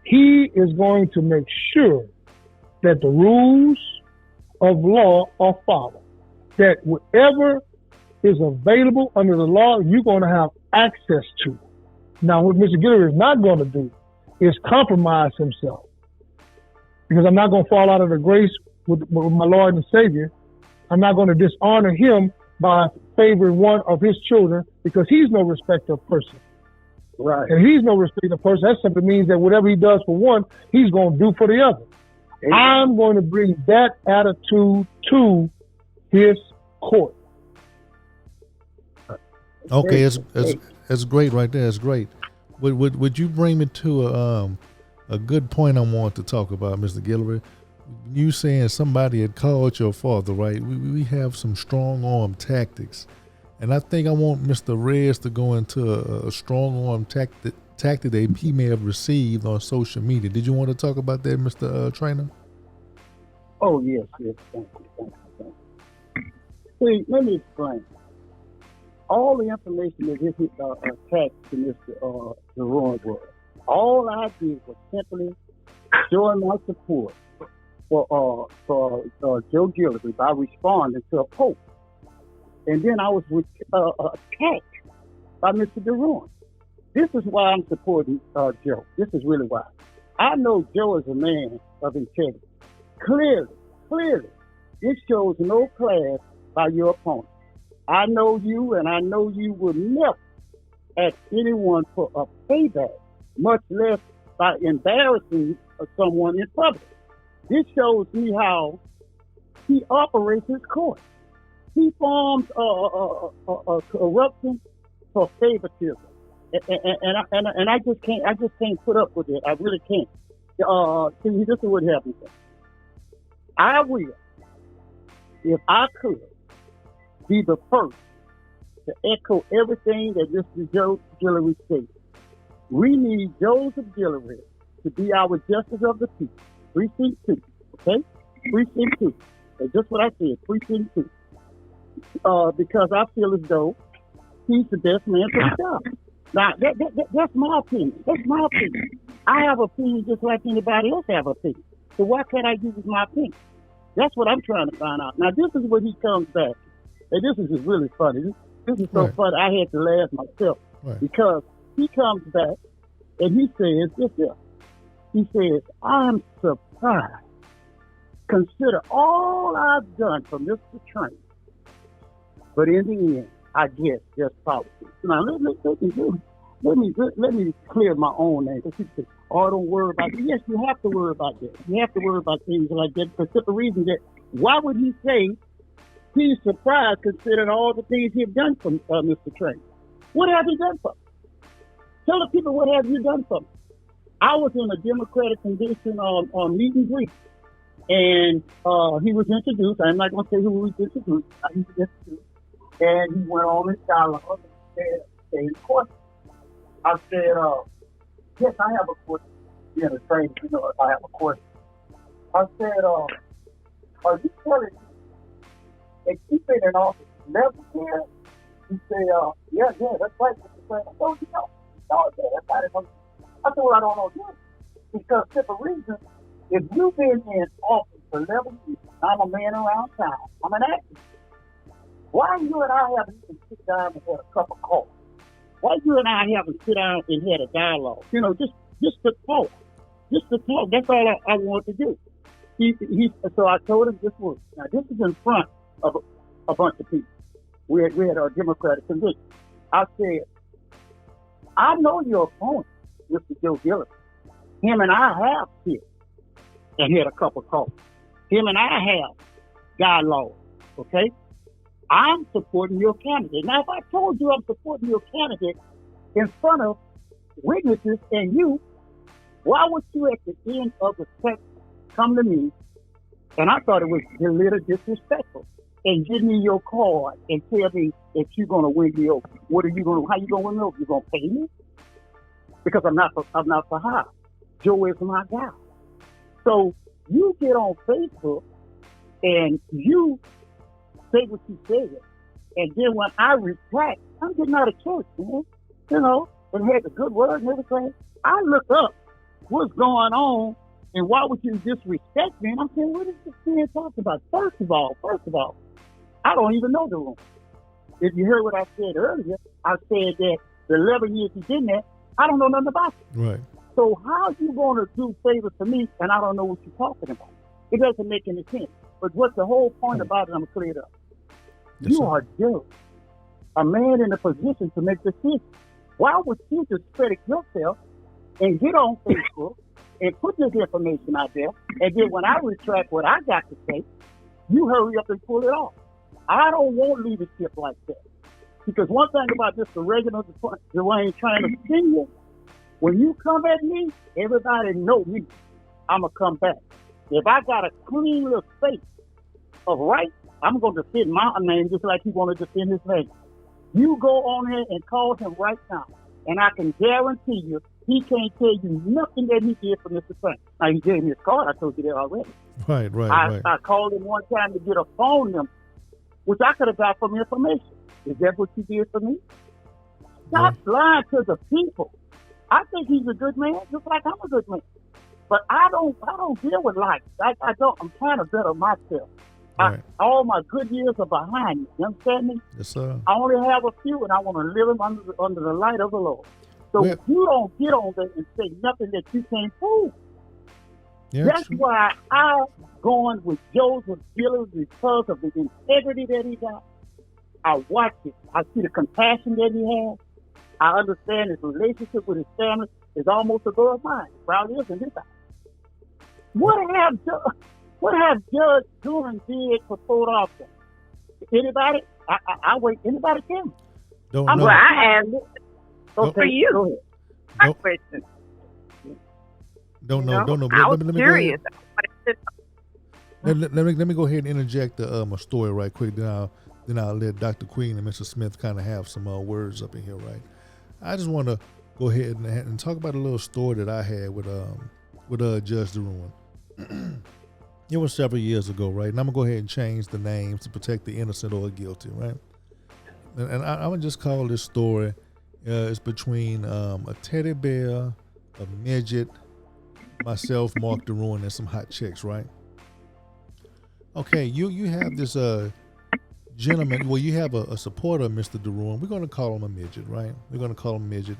he is going to make sure that the rules of law are followed, that whatever is available under the law, you're going to have access to. Now, what Mr. Guillory is not going to do is compromise himself, because I'm not going to fall out of the grace with my Lord and Savior. I'm not going to dishonor him by favoring one of his children, because he's no respecter of person. Right. And he's no respecter of person. That simply means that whatever he does for one, he's going to do for the other. Amen. I'm going to bring that attitude to his court. Okay, it's great right there. It's great. Would you bring me to a good point I want to talk about, Mr. Guillory? You saying somebody had called your father, right? We have some strong arm tactics, and I think I want Mr. Reyes to go into a strong arm tactic that he may have received on social media. Did you want to talk about that, Mr. Trainer? Oh, yes. Thank you. See, let me explain. All the information that is attached to Mr. Jerome was, all I did was simply showing my support for Joe Guillory by responding to a post. And then I was attacked by Mr. Jerome. This is why I'm supporting Joe. This is really why. I know Joe is a man of integrity. Clearly, this shows no class by your opponent. I know you, and I know you will never ask anyone for a payback, much less by embarrassing someone in public. This shows me how he operates his court. He forms corruption for favoritism, and I just can't put up with it. I really can't. See, this is what happens. I will, if I could, be the first to echo everything that Mr. Joe Guillory said. We need Joseph Guillory to be our justice of the peace, precinct 2, okay? Precinct 2. That's just what I said, Precinct 2. Because I feel as though he's the best man for the job. Now, that's my opinion. That's my opinion. I have opinion just like anybody else have opinion. So why can't I use my opinion? That's what I'm trying to find out. Now, this is where he comes back. And this is just really funny. This is so funny. I had to laugh myself because he comes back and he says this. He says, I'm surprised. Consider all I've done for Mr. Train. But in the end, I guess just politics. Now, let me clear my own name. Because people say, oh, don't worry about it. Yes, you have to worry about that. You have to worry about things like that for the simple reason that why would he say he's surprised considering all the things he's done for Mr. Train? What have he done for him? Tell the people what have you done for him? I was in a Democratic convention on meet and greet, and he was introduced. I'm not going to say who he was introduced. He was introduced, and he went on his dialogue and said, question. I said, yes, I have a question. Being a trainer, you know, I have a question. I said, are you telling me that you've been in office 11 years? He said, yeah, that's right. I told you no. No, that's not it. I said, well, I don't know this. Because simple reason, if you've been in office for 11 years, I'm a man around town, I'm an activist. Why you and I haven't even sit down and had a cup of coffee? Why you and I haven't sit down and had a dialogue? You know, just to talk. Just to talk. That's all I want to do. So I told him this was. Now, this is in front of a bunch of people. We had our Democratic convention. I said, I know your opponent, Mr. Joe Gillespie. Him and I have sit and had a cup of coffee. Him and I have dialogue, okay? I'm supporting your candidate. Now, if I told you I'm supporting your candidate in front of witnesses and you, why would you at the end of the text come to me, and I thought it was a little disrespectful, and give me your card and tell me that you're going to win me over? How you going to win me over? You going to pay me? Because I'm not for hire. Joe is my guy. So you get on Facebook and you say what you said, and then when I retract, I'm getting out of church, man. You know, and had the good word and everything. I look up what's going on, and why would you disrespect me? And I'm saying, what is this man talking about? First of all, I don't even know the room. If you heard what I said earlier, I said that the 11 years he's in there, I don't know nothing about it. Right. So how you going to do favors for me, and I don't know what you're talking about? It doesn't make any sense. But what's the whole point about it? I'm going to clear it up. Yes, you sir. are Joe, a man in a position to make decisions. Why would you discredit yourself and get on Facebook and put this information out there, and then when I retract what I got to say, you hurry up and pull it off? I don't want leadership like that. Because one thing about this, the regular Dwayne Trainer Senior, when you come at me, everybody know me. I'm going to come back. If I got a clean little face of right, I'm going to defend my name just like he wanted to defend his name. You go on here and call him right now, and I can guarantee you he can't tell you nothing that he did for Mr. Frank. Now, he gave me his card. I told you that already. Right. I called him one time to get a phone number, which I could have got from information. Is that what you did for me? Stop lying to the people. I think he's a good man, just like I'm a good man. But I don't deal with life. I don't. I'm trying to better myself. Right. All my good years are behind me. You understand me? Yes, sir. I only have a few, and I want to live them under the light of the Lord. So Well, you don't get on there and say nothing that you can't prove. Yeah, That's true. why I'm going with Joseph Gillespie because of the integrity that he got. I watch it. I see the compassion that he has. I understand his relationship with his family is almost above mine. It probably is in his eyes. What have Judge Durham did for Port Arthur? Anybody? I wait. Anybody can. Don't Well, know. I asked Okay, for you. go ahead. my Nope. question. Don't you know. Don't know. I was Let me go curious. ahead. Let me go ahead and interject a story right quick. Then I'll let Dr. Queen and Mr. Smith kind of have some words up in here, right? I just want to go ahead and talk about a little story that I had with Judge Durham. It was several years ago, right? And I'm gonna go ahead and change the names to protect the innocent or guilty, right? And I'm gonna just call this story. It's between a teddy bear, a midget, myself, Mark DeRuin, and some hot chicks, right? Okay, you have this gentleman. Well, you have a supporter of Mr. DeRuin. We're gonna call him a midget, right? We're gonna call him a midget,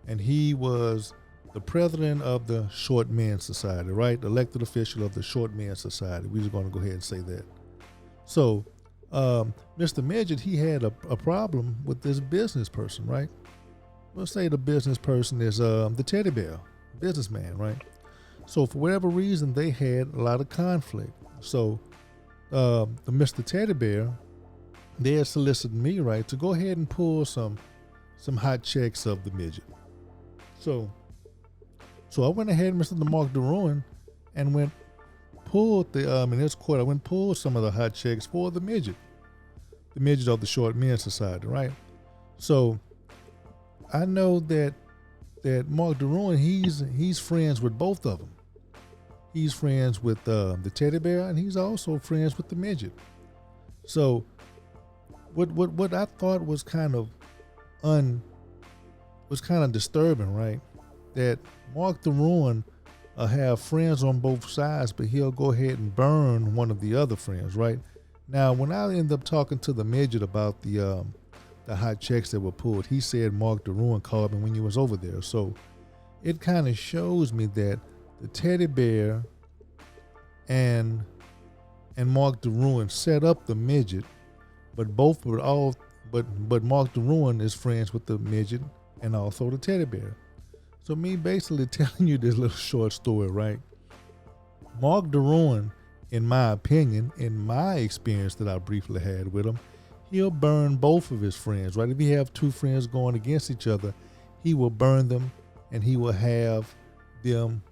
and he was the president of the Short Men Society, right? Elected official of the Short Men Society. We're just going to go ahead and say that. So, Mr. Midget, he had a problem with this business person, right? Let's say the business person is the teddy bear, businessman, right? So, for whatever reason, they had a lot of conflict. So, the Mr. Teddy Bear, they had solicited me, right, to go ahead and pull some hot checks of the midget. So I went ahead, Mr. Mark DeRuin, and pulled in his court. I pulled some of the hot checks for the midget of the Short Men Society, right? So I know that Mark DeRuin, he's friends with both of them. He's friends with the teddy bear, and he's also friends with the midget. So what I thought was kind of disturbing, right? That Mark DeRuin have friends on both sides, but he'll go ahead and burn one of the other friends, right? Now, when I ended up talking to the midget about the hot checks that were pulled, he said Mark DeRuin called me when he was over there. So it kind of shows me that the teddy bear and Mark DeRuin set up the midget, but Mark DeRuin is friends with the midget and also the teddy bear. So me basically telling you this little short story, right? Mark DeRuin, in my opinion, in my experience that I briefly had with him, he'll burn both of his friends, right? If he have two friends going against each other, he will burn them, and he will have them,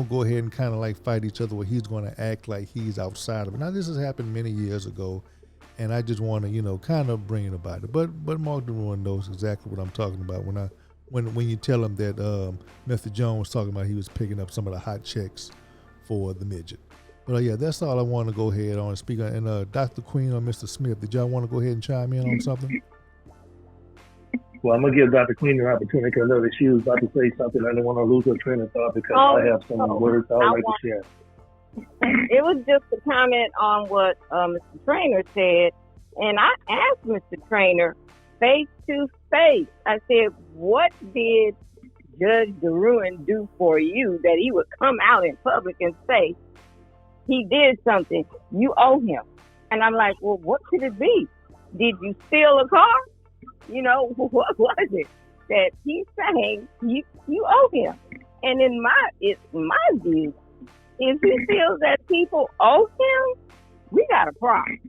go ahead and kind of like fight each other, where he's going to act like he's outside of it. Now, this has happened many years ago, and I just want to, kind of bring it about it. But Mark DeRuin knows exactly what I'm talking about when you tell him that Mr. Jones was talking about he was picking up some of the hot checks for the midget. But yeah, that's all I want to go ahead on and speak on. And Dr. Queen or Mr. Smith, did y'all want to go ahead and chime in on something? Well, I'm going to give Dr. Queen an opportunity because I know that she was about to say something. I didn't want to lose her train of thought because I have some words I would like to share. It was just a comment on what Mr. Trainer said. And I asked Mr. Trainer face to face. I said, what did Judge DeRuin do for you that he would come out in public and say he did something? You owe him. And I'm like, well, what could it be? Did you steal a car? What was it that he's saying you owe him? And in my view, if he feels that people owe him, we got a problem.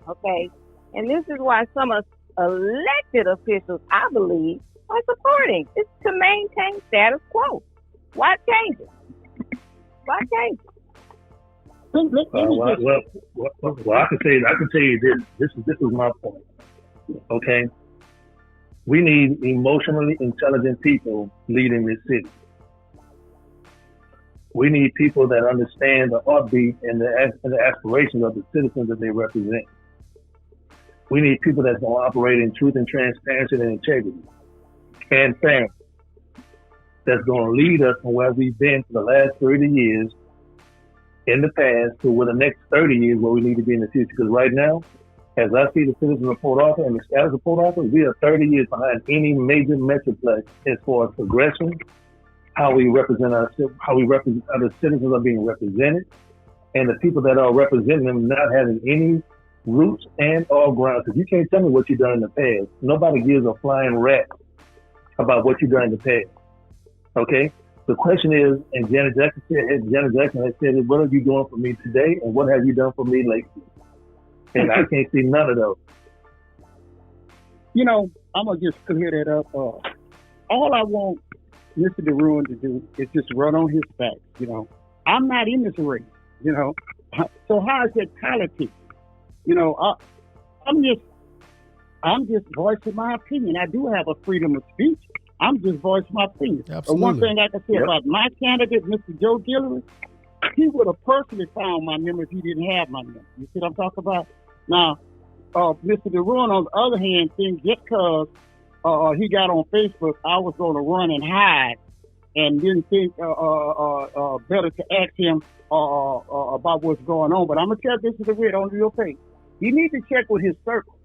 Okay? And this is why some of elected officials, I believe, are supporting. It's to maintain status quo. Why change it? Why change it? Well, I can tell you this. This is my point. Okay, we need emotionally intelligent people leading this city. We need people that understand the heartbeat and the aspirations of the citizens that they represent. We need people that's going to operate in truth and transparency and integrity and fairness. That's going to lead us from where we've been for the last 30 years in the past to where the next 30 years where we need to be in the future. Because right now, as I see the citizens of Port Arthur and the status of Port Arthur, we are 30 years behind any major metroplex as far as progression, how we represent how the citizens are being represented, and the people that are representing them not having any roots and or grounds. Because you can't tell me what you've done in the past. Nobody gives a flying rat about what you've done in the past. Okay? The question is, and Janet Jackson has said, what are you doing for me today, and what have you done for me lately? And I can't see none of those. I'm going to just clear that up. All I want Mr. DeRuin to do is just run on his facts. I'm not in this race, So how is that politics? I'm just voicing my opinion. I do have a freedom of speech. I'm just voicing my opinion. Absolutely. But one thing I can say about my candidate, Mr. Joe Guillory, he would have personally found my number if he didn't have my number. You see what I'm talking about? Now, Mr. DeRuan, on the other hand, thinks just because he got on Facebook, I was going to run and hide, and didn't think better to ask him about what's going on. But I'm gonna tell this is the weird on your face. He needs to check with his circle,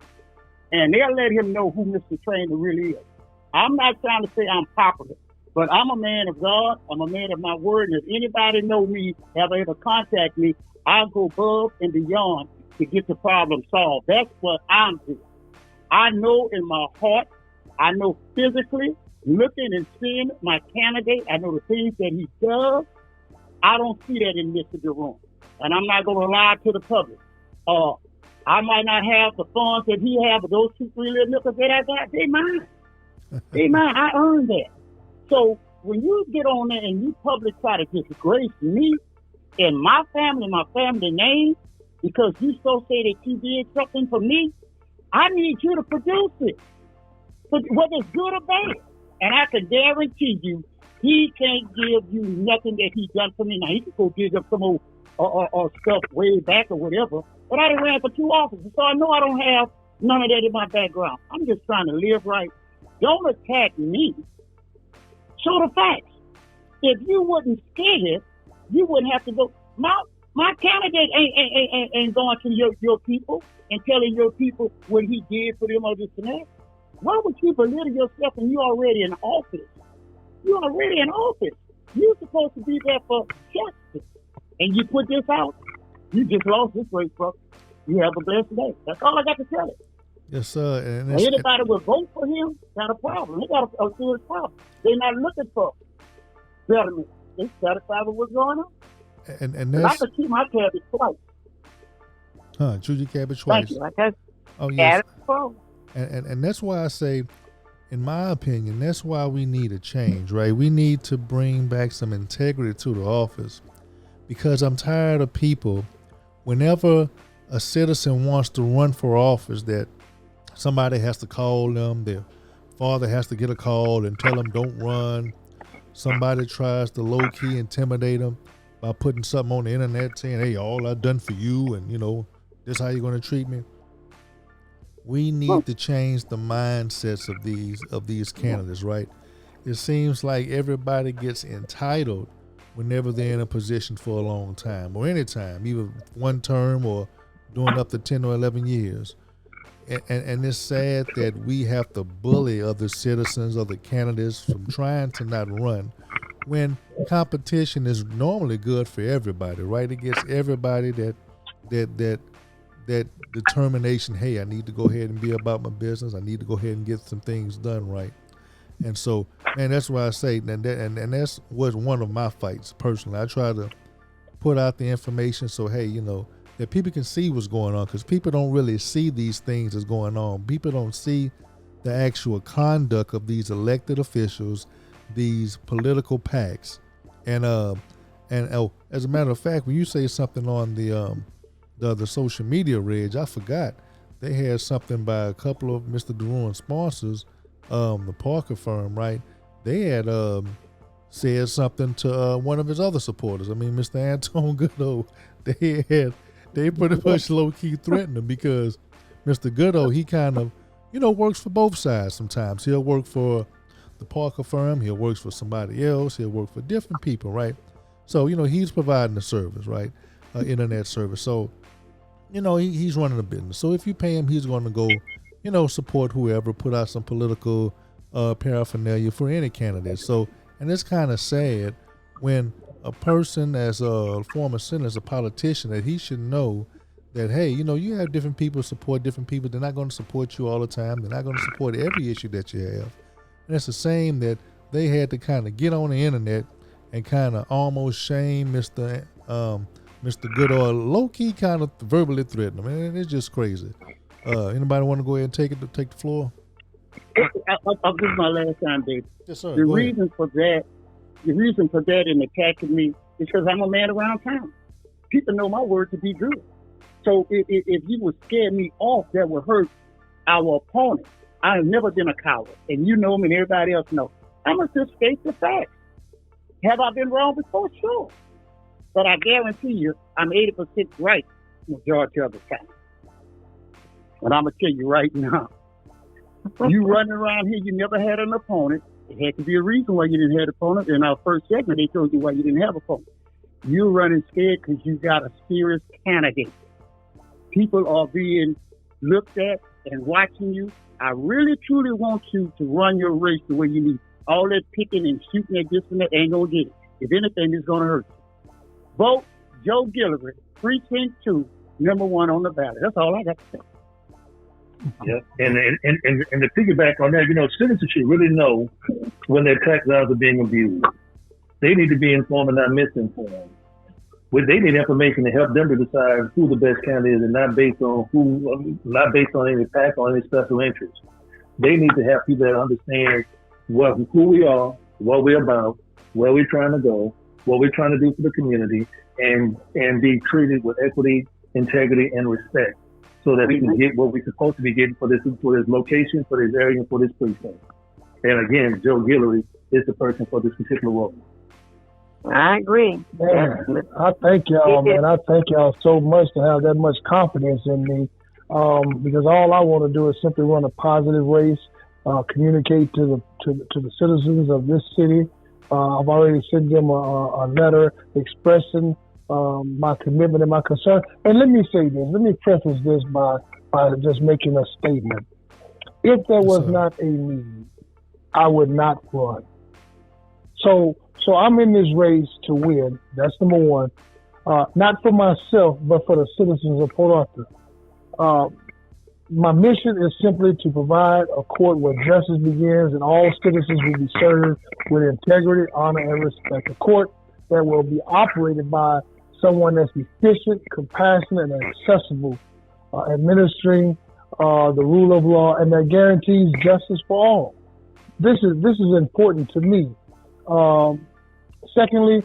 and they'll let him know who Mr. Trainer really is. I'm not trying to say I'm popular, but I'm a man of God. I'm a man of my word, and if anybody know me, have ever contact me, I'll go above and beyond to get the problem solved. That's what I'm doing. I know in my heart, I know physically, looking and seeing my candidate, I know the things that he does. I don't see that in Mr. DeRuan. And I'm not going to lie to the public. I might not have the funds that he has, but those 2-3 little nickels that I got, they mine. They mine. I earned that. So when you get on there and you public try to disgrace me and my family name, because you so say that you did something for me, I need you to produce it, whether it's good or bad. And I can guarantee you, he can't give you nothing that he done for me. Now, he can go dig up some old stuff way back or whatever, but I done ran for 2 offices, so I know I don't have none of that in my background. I'm just trying to live right. Don't attack me. Show the facts. If you wasn't scared, you wouldn't have to go. My candidate ain't going to your people and telling your people what he did for them or this and that. Why would you belittle yourself when you're already in office? You're already in office. You're supposed to be there for justice. And you put this out. You just lost this race, bro. You have a blessed day. That's all I got to tell you. Yes, sir. And anybody will vote for him, got a problem. They got a serious problem. They're not looking for betterment. They satisfied with what's going on. And that's... I could keep my cabbage twice. Chew your cabbage twice. Thank you. Oh, yes. And that's why I say, in my opinion, that's why we need a change, right? We need to bring back some integrity to the office, because I'm tired of people, whenever a citizen wants to run for office, that somebody has to call them, their father has to get a call and tell them don't run. Somebody tries to low-key intimidate them by putting something on the internet saying, hey, all I've done for you, and, this is how you're going to treat me. We need to change the mindsets of these candidates, right? It seems like everybody gets entitled whenever they're in a position for a long time, or any time, either one term or doing up to 10 or 11 years. And it's sad that we have to bully other citizens, other candidates from trying to not run, when competition is normally good for everybody, right? It gets everybody that determination, hey, I need to go ahead and be about my business. I need to go ahead and get some things done right. And so, man, that's why I say, and that's was one of my fights personally. I try to put out the information so, hey, that people can see what's going on, because people don't really see these things that's going on. People don't see the actual conduct of these elected officials, these political PACs. And as a matter of fact, when you say something on the social media, Reg, I forgot they had something by a couple of Mr. DeRuan's sponsors, the Parker firm, right? They had said something to one of his other supporters. I mean, Mr. Anton Goodo. They pretty much low-key threatened him, because Mr. Goodo, he kind of, works for both sides sometimes. He'll work for the Parker firm. He'll work for somebody else. He'll work for different people, right? So, he's providing the service, right? Internet service. So, he's running a business. So if you pay him, he's going to go, support whoever, put out some political paraphernalia for any candidate. So, and it's kind of sad when a person, as a former senator, as a politician, that he should know that, hey, you have different people support different people. They're not going to support you all the time. They're not going to support every issue that you have. And it's the same that they had to kind of get on the internet and kind of almost shame Mr. Goodall, low-key kind of verbally threaten him. And it's just crazy. Anybody want to go ahead and take the floor? I'll give my last time, Dave. Yes, sir. The reason for that in attacking me is because I'm a man around town. People know my word to be good. So if you would scare me off, that would hurt our opponent. I have never been a coward, and you know me and everybody else know. I must just state the facts. Have I been wrong before? Sure. But I guarantee you, I'm 80% right majority of the time. And I'm going to tell you right now, you running around here, you never had an opponent. It had to be a reason why you didn't have an opponent. In our first segment, they told you why you didn't have an opponent. You're running scared because you got a serious candidate. People are being looked at and watching you. I really, truly want you to run your race the way you need. All that picking and shooting at this and that ain't going to get it. If anything, it's going to hurt you. Vote Joe Guillory, Precinct 2, number 1 on the ballot. That's all I got to say. Yeah, and to piggyback on that, citizens should really know when their tax dollars are being abused. They need to be informed and not misinformed. They need information to help them to decide who the best candidate is, and not based on any PAC or any special interest. They need to have people that understand who we are, what we're about, where we're trying to go, what we're trying to do for the community, and be treated with equity, integrity, and respect, so that we can get what we're supposed to be getting for this location, for this area, and for this precinct. And again, Joe Guillory is the person for this particular role. I agree. Man, I thank y'all, man. I thank y'all so much to have that much confidence in me, because all I want to do is simply run a positive race, communicate to the citizens of this city. I've already sent them a letter expressing my commitment and my concern. And let me say this. Let me preface this by just making a statement. If there was not a need, I would not run. So I'm in this race to win. That's number one. Not for myself, but for the citizens of Port Arthur. My mission is simply to provide a court where justice begins and all citizens will be served with integrity, honor, and respect. A court that will be operated by someone that's efficient, compassionate, and accessible, administering the rule of law, and that guarantees justice for all. This is important to me. Secondly,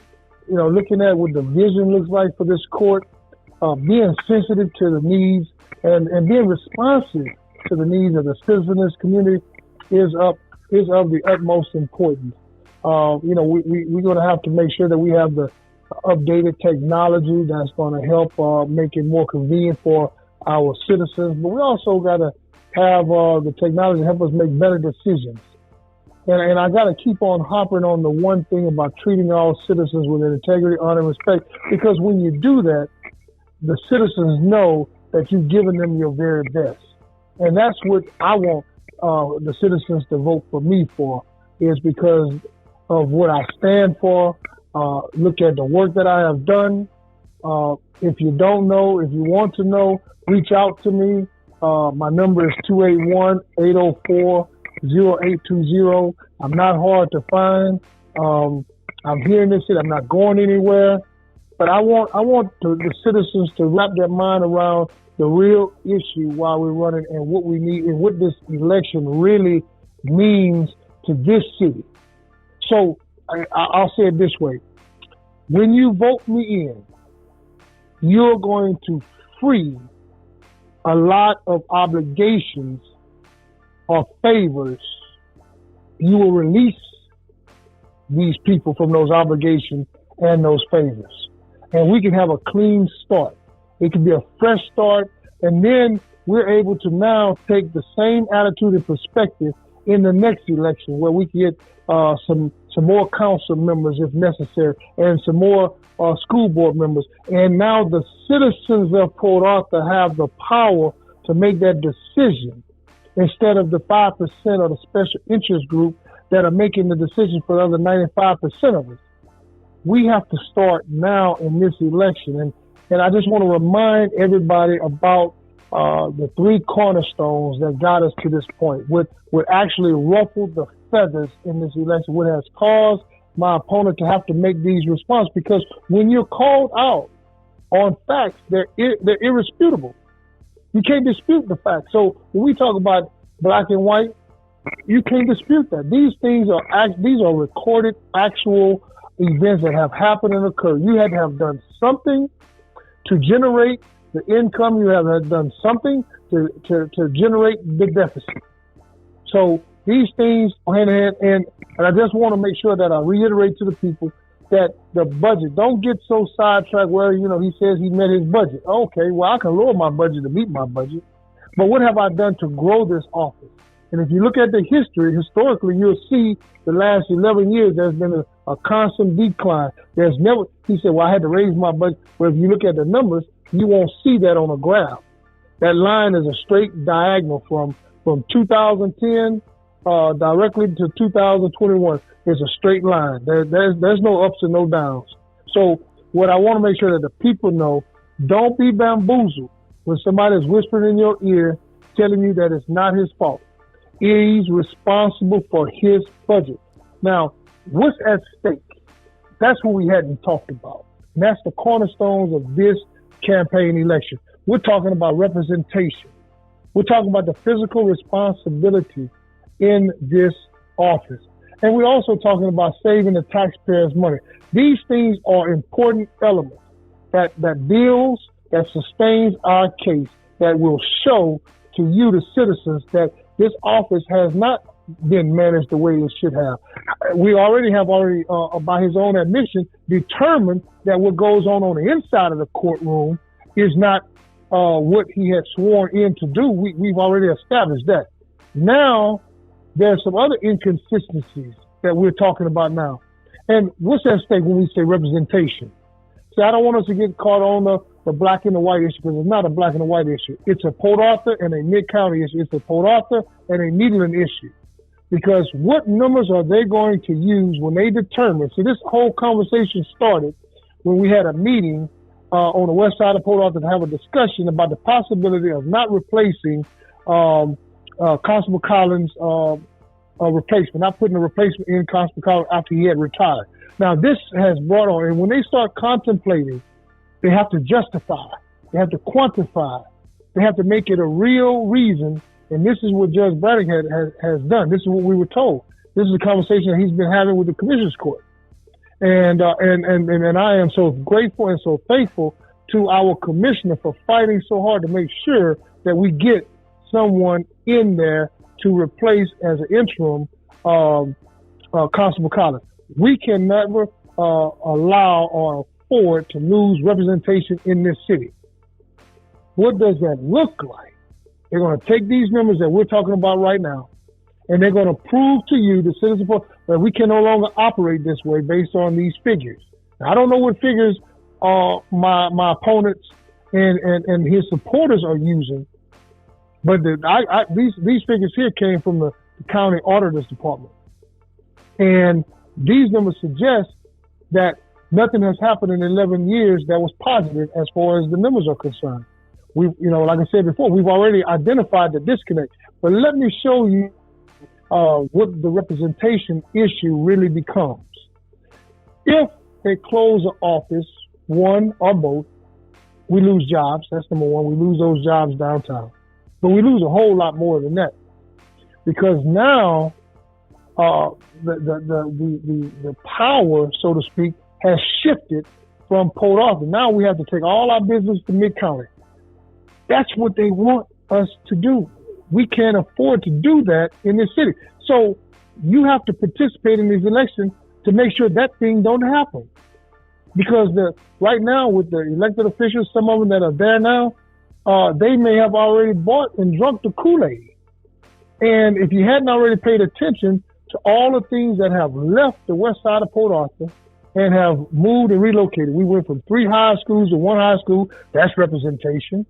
looking at what the vision looks like for this court, being sensitive to the needs and being responsive to the needs of the citizens community is of the utmost importance. We're going to have to make sure that we have the updated technology that's going to help make it more convenient for our citizens, but we also got to have the technology to help us make better decisions. And I got to keep on hopping on the one thing about treating all citizens with integrity, honor, and respect, because when you do that, the citizens know that you've given them your very best. And that's what I want the citizens to vote for me for, is because of what I stand for. Look at the work that I have done. If you don't know, if you want to know, reach out to me. My number is 281-804-0820. I'm not hard to find. I'm here in this city. I'm not going anywhere. But I want the citizens to wrap their mind around the real issue while we're running and what we need and what this election really means to this city. So I'll say it this way. When you vote me in, you're going to free a lot of obligations or favors. You will release these people from those obligations and those favors. And we can have a clean start. It can be a fresh start. And then we're able to now take the same attitude and perspective in the next election, where we can get some more council members if necessary, and some more school board members. And now the citizens of Port Arthur have the power to make that decision instead of the 5% or the special interest group that are making the decision for the other 95% of us. We have to start now in this election. And I just want to remind everybody about the three cornerstones that got us to this point, what actually ruffled the feathers in this election, what has caused my opponent to have to make these responses. Because when you're called out on facts, they're irrefutable. You can't dispute the facts. So when we talk about black and white, you can't dispute that. These things are recorded, actual events that have happened and occurred. You had to have done something to generate the income. You have done something to generate the deficit. So these things go hand in hand, and I just want to make sure that I reiterate to the people that the budget, don't get so sidetracked where, he says he met his budget. Okay, well, I can lower my budget to meet my budget. But what have I done to grow this office? And if you look at the history, historically, you'll see the last 11 years, there's been a constant decline. There's never, he said, well, I had to raise my budget. Well, if you look at the numbers, you won't see that on a graph. That line is a straight diagonal from 2010 directly to 2021. It's a straight line. There's no ups and no downs. So what I want to make sure that the people know, don't be bamboozled when somebody is whispering in your ear, telling you that it's not his fault. He's responsible for his budget. Now, what's at stake? That's what we hadn't talked about. And that's the cornerstones of this campaign election. We're talking about representation. We're talking about the physical responsibility in this office. And we're also talking about saving the taxpayers' money. These things are important elements that builds, that sustains our case, that will show to you, the citizens, that this office has not been managed the way it should have. We already have by his own admission, determined that what goes on the inside of the courtroom is not what he had sworn in to do. We've already established that. Now, there's some other inconsistencies that we're talking about now. And what's at stake when we say representation? See, I don't want us to get caught on the black and the white issue, because it's not a black and a white issue. It's a Port Arthur and a Mid-County issue. It's a Port Arthur and a Nederland issue. Because what numbers are they going to use when they determine? So this whole conversation started when we had a meeting on the west side of Port Arthur to have a discussion about the possibility of not replacing Constable Collins' replacement, not putting a replacement in Constable Collins after he had retired. Now, this has brought on, and when they start contemplating, they have to justify, they have to quantify, they have to make it a real reason. And this is what Judge Braddock has done. This is what we were told. This is a conversation that he's been having with the Commissioner's Court. And I am so grateful and so thankful to our commissioner for fighting so hard to make sure that we get someone in there to replace as an interim Constable Collins. We can never allow or afford to lose representation in this city. What does that look like? They're going to take these numbers that we're talking about right now, and they're going to prove to you, the citizen, that we can no longer operate this way based on these figures. Now, I don't know what figures my opponents and his supporters are using, but these figures here came from the county auditor's department. And these numbers suggest that nothing has happened in 11 years that was positive as far as the numbers are concerned. We, like I said before, we've already identified the disconnect. But let me show you what the representation issue really becomes. If they close the office, one or both, we lose jobs. That's number one. We lose those jobs downtown. But we lose a whole lot more than that, because now the power, so to speak, has shifted from Port Arthur. Now we have to take all our business to Mid-County. That's what they want us to do. We can't afford to do that in this city. So you have to participate in these elections to make sure that thing don't happen. Because right now with the elected officials, some of them that are there now, they may have already bought and drunk the Kool-Aid. And if you hadn't already paid attention to all the things that have left the west side of Port Arthur and have moved and relocated. We went from 3 high schools to 1 high school. That's representation.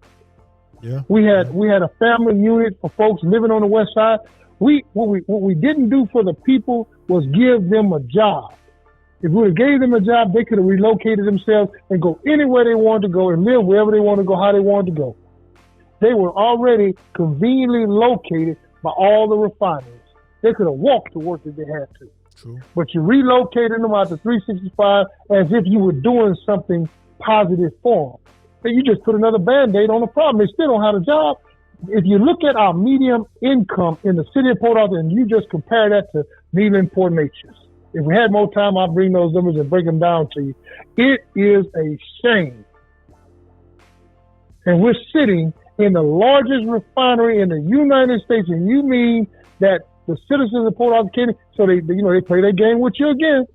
Yeah. We had a family unit for folks living on the west side. What we didn't do for the people was give them a job. If we would have gave them a job, they could have relocated themselves and go anywhere they wanted to go and live wherever they want to go, how they wanted to go. They were already conveniently located by all the refineries. They could have walked to work if they had to. True. But you relocated them out to 365 as if you were doing something positive for them. And you just put another Band-Aid on the problem. They still don't have a job. If you look at our median income in the city of Port Arthur and you just compare that to Nederland, Port Neches, if we had more time, I'd bring those numbers and break them down to you. It is a shame. And we're sitting in the largest refinery in the United States, and you mean that the citizens of Port Arthur County, so they play their game with you again.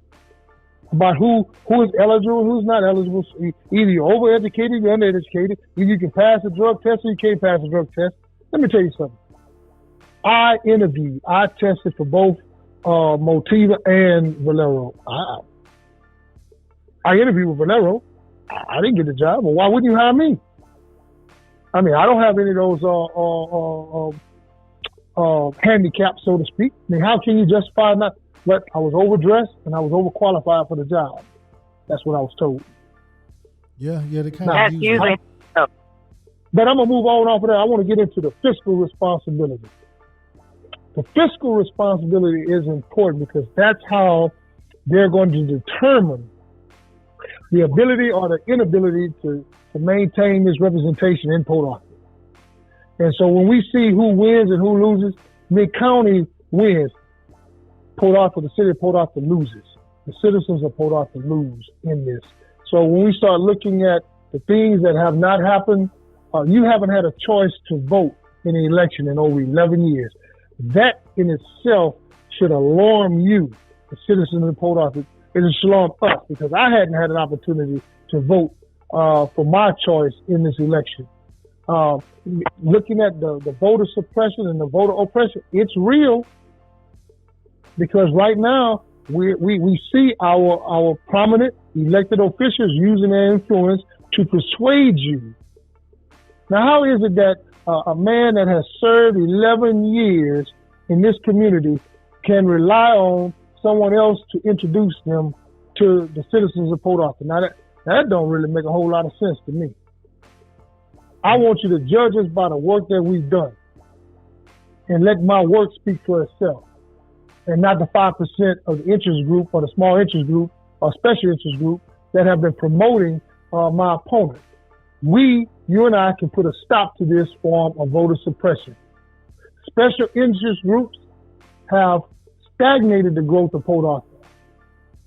about who is eligible and who's not eligible. So either you're overeducated, you're undereducated, either you can pass a drug test or you can't pass a drug test. Let me tell you something. I tested for both Motiva and Valero. I interviewed with Valero. I didn't get the job. Well, why wouldn't you hire me? I mean, I don't have any of those handicaps, so to speak. I mean, how can you justify not? But I was overdressed and I was overqualified for the job. That's what I was told. Yeah, they kind That's of usually But I'm going to move on off of that. I want to get into the fiscal responsibility. The fiscal responsibility is important because that's how they're going to determine the ability or the inability to maintain this representation in Port Arthur. And so when we see who wins and who loses, Mid-County wins. Port Arthur, the city of Port Arthur loses. The citizens of Port Arthur lose in this. So when we start looking at the things that have not happened, you haven't had a choice to vote in an election in over 11 years. That in itself should alarm you, the citizens of Port Arthur. It should alarm us because I hadn't had an opportunity to vote for my choice in this election. Looking at the voter suppression and the voter oppression, it's real. Because right now, we see our prominent elected officials using their influence to persuade you. Now, how is it that a man that has served 11 years in this community can rely on someone else to introduce them to the citizens of Port Arthur? Now, that don't really make a whole lot of sense to me. I want you to judge us by the work that we've done and let my work speak for itself. And not the 5% of the interest group or the small interest group or special interest group that have been promoting my opponent. You and I can put a stop to this form of voter suppression. Special interest groups have stagnated the growth of Port Arthur.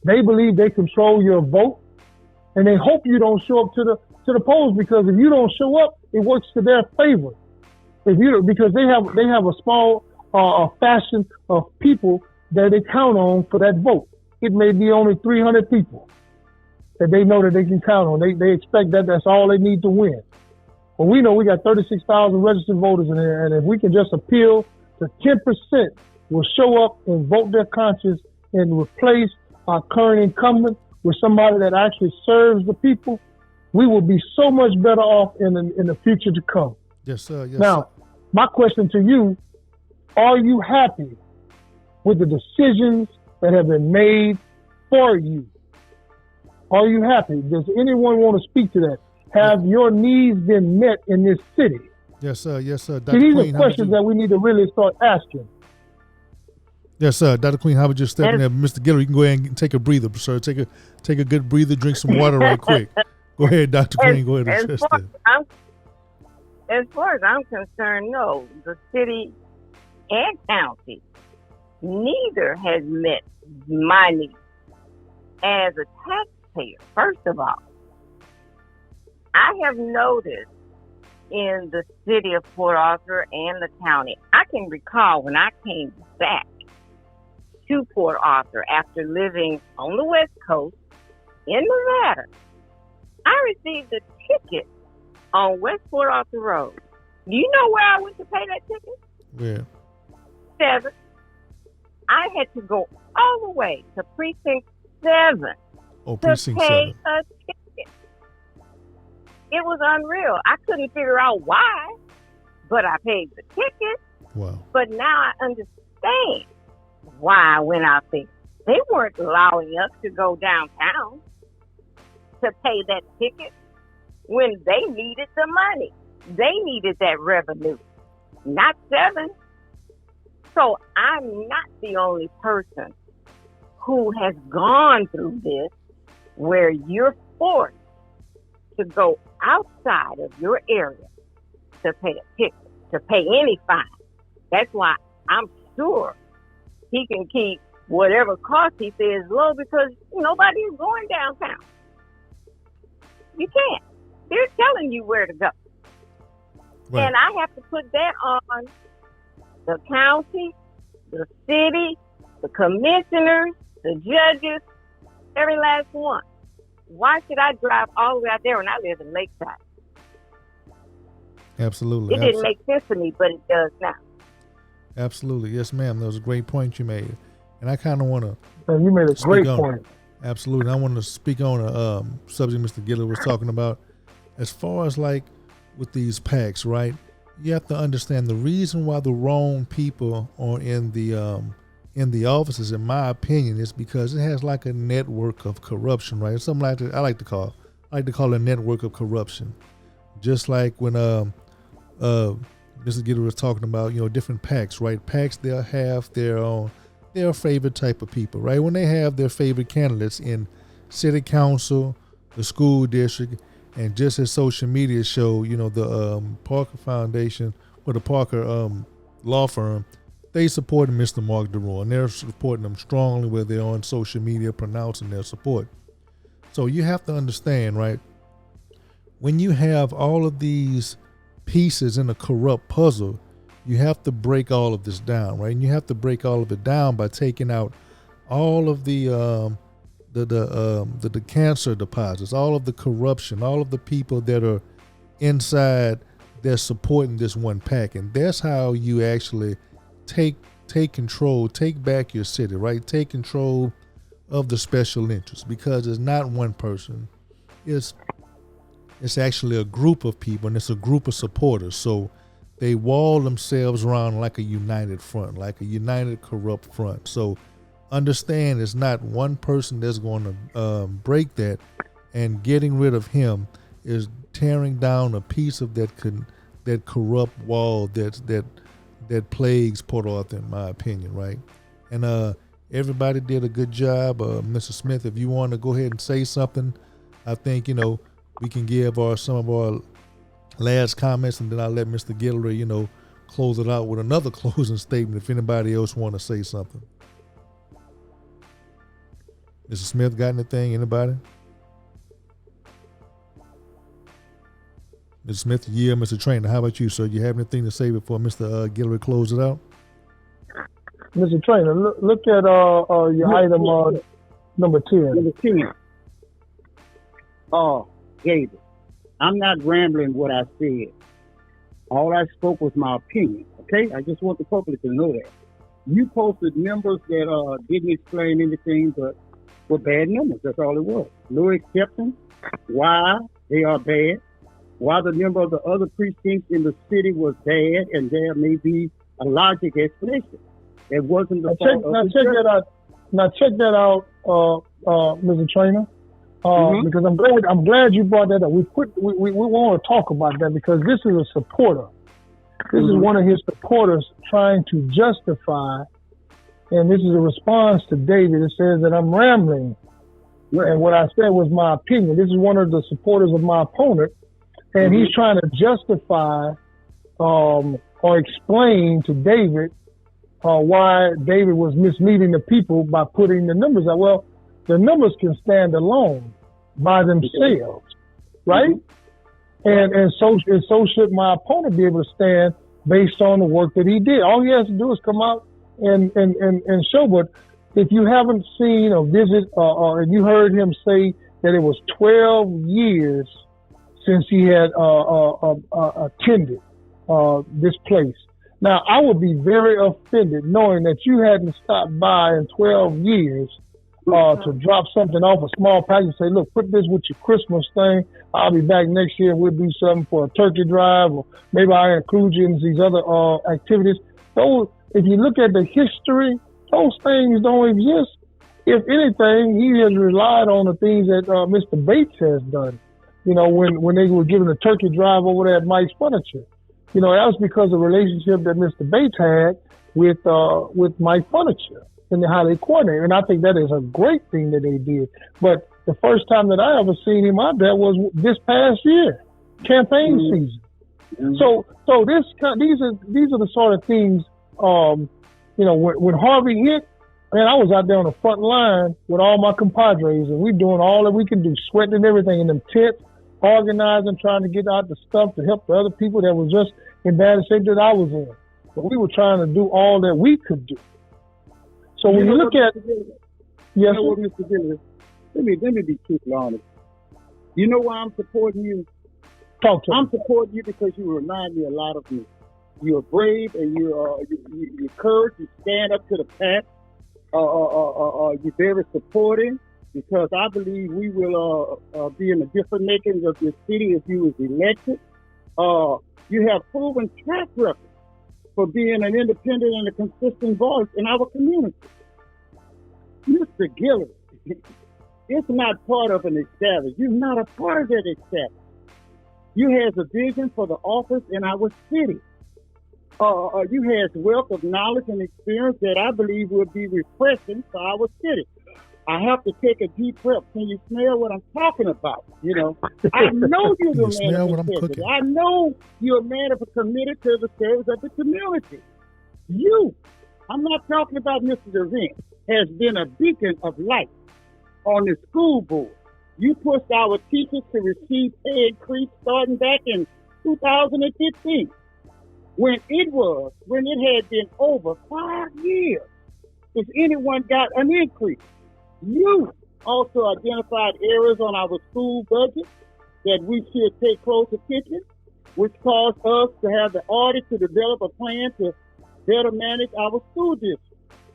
They believe they control your vote, and they hope you don't show up to the polls because if you don't show up, it works to their favor. Because they have a small fashion of people that they count on for that vote. It may be only 300 people that they know that they can count on. They expect that that's all they need to win. Well, we know we got 36,000 registered voters in there, and if we can just appeal to 10% will show up and vote their conscience and replace our current incumbent with somebody that actually serves the people, we will be so much better off in the future to come. Yes, sir. Yes, now, sir. My question to you, are you happy with the decisions that have been made for you? Are you happy? Does anyone want to speak to that? Have your needs been met in this city? Yes, sir. Yes, sir. See, these are questions that we need to really start asking. Yes, sir. Dr. Queen, how would you step in there? Mr. Giller, you can go ahead and take a breather, sir. Take a good breather, drink some water right quick. Go ahead, Dr. Queen. Go ahead and test that. As far as I'm concerned, no. The city and county, neither has met my needs. As a taxpayer, first of all, I have noticed in the city of Port Arthur and the county, I can recall when I came back to Port Arthur after living on the West Coast in Nevada, I received a ticket on West Port Arthur Road. Do you know where I went to pay that ticket? Where? 7. I had to go all the way to Precinct 7 to pay 7. a ticket. It was unreal. I couldn't figure out why, but I paid the ticket. Wow. But now I understand why I went out there. They weren't allowing us to go downtown to pay that ticket when they needed the money. They needed that revenue, not 7. So I'm not the only person who has gone through this where you're forced to go outside of your area to pay a ticket, to pay any fine. That's why I'm sure he can keep whatever cost he says low because nobody is going downtown. You can't. They're telling you where to go. Right. And I have to put that on the county, the city, the commissioners, the judges, Every last one. Why should I drive all the way out there when I live in Lakeside? Absolutely. It didn't make sense to me, but it does now. Absolutely. Yes, ma'am. That was a great point you made. And I kind of want to. And you made a great point. Absolutely. I want to speak on a subject Mr. Giller was talking about. As far as like with these PACs, right? You have to understand the reason why the wrong people are in the offices, in my opinion, is because it has like a network of corruption, right? It's something like that I like to call it a network of corruption. Just like when Mr. Gitter was talking about, different PACs, right? PACs, they'll have their favorite type of people, right? When they have their favorite candidates in city council, the school district, and just as social media show, the Parker Foundation or the Parker law firm, they supported Mr. Mark DeRoy, and they're supporting them strongly where they're on social media pronouncing their support. So you have to understand, right? When you have all of these pieces in a corrupt puzzle, you have to break all of this down, right? And you have to break all of it down by taking out all of the cancer deposits, all of the corruption, all of the people that are inside, they're supporting this one PAC. And that's how you actually take control, take back your city, right? Take control of the special interests, because it's not one person. It's actually a group of people, and it's a group of supporters. So they wall themselves around like a united front, like a united corrupt front. So understand, it's not one person that's going to break that, and getting rid of him is tearing down a piece of that corrupt wall that plagues Port Arthur, in my opinion, right? And everybody did a good job. Mr. Smith, if you want to go ahead and say something, I think we can give some of our last comments, and then I'll let Mr. Guillory, close it out with another closing statement if anybody else want to say something. Mr. Smith, got anything? Anybody? Mr. Smith, yeah, Mr. Trainer, how about you, sir? You have anything to say before Mr. Guillory close it out? Mr. Trainer, look at your item number 10. Number 10. David, I'm not rambling what I said. All I spoke was my opinion, okay? I just want the public to know that. You posted numbers that didn't explain anything but were bad numbers. That's all it was. No acceptance. Why they are bad. Why the number of the other precincts in the city was bad, and there may be a logic explanation. It wasn't the fault of the church. Check that out, Mr. Trainer. Because I'm glad you brought that up. We want to talk about that because this is a supporter. This is one of his supporters trying to justify, and this is a response to David. It says that I'm rambling, and what I said was my opinion. This is one of the supporters of my opponent, and he's trying to justify or explain to David why David was misleading the people by putting the numbers out. Well, the numbers can stand alone by themselves, right? And so should my opponent be able to stand based on the work that he did. All he has to do is come out and show. But if you haven't seen or visit or you heard him say that it was 12 years since he had attended this place. Now, I would be very offended knowing that you hadn't stopped by in 12 years to drop something off a small package and say, look, put this with your Christmas thing. I'll be back next year and we'll do something for a turkey drive, or maybe I'll include you in these other activities. Those, if you look at the history, those things don't exist. If anything, he has relied on the things that Mr. Bates has done. When they were giving a turkey drive over there at Mike's Furniture. That was because of the relationship that Mr. Bates had with Mike Furniture and how they coordinated. And I think that is a great thing that they did. But the first time that I ever seen him out there was this past year, campaign season. So these are the sort of things. When Harvey hit, man, I was out there on the front line with all my compadres, and we doing all that we can do, sweating and everything in them tents, organizing, trying to get out the stuff to help the other people that was just in bad shape that I was in. But we were trying to do all that we could do. So when you look at, yes, Mr. Dillon, let me be truthfully honest. You know why I'm supporting you? Talk to I'm me. supporting you because you remind me a lot of me. You're brave and you're courage. You stand up to the pack. You're very supporting because I believe we will be in the different makings of this city if you was elected. You have proven track record for being an independent and a consistent voice in our community. Mr. Gillard, it's not part of an establishment. You're not a part of that establishment. You has a vision for the office in our city. You has wealth of knowledge and experience that I believe will be refreshing for our city. I have to take a deep breath. Can you smell what I'm talking about? You know, I know you're Can you a man smell of what I'm integrity. cooking? I know you're a man of committed to the service of the community. You, I'm not talking about Mr. Durant, has been a beacon of light on the school board. You pushed our teachers to receive pay increase starting back in 2015 when it had been over 5 years if anyone got an increase. You also identified areas on our school budget that we should take close attention, which caused us to have the audit to develop a plan to better manage our school district.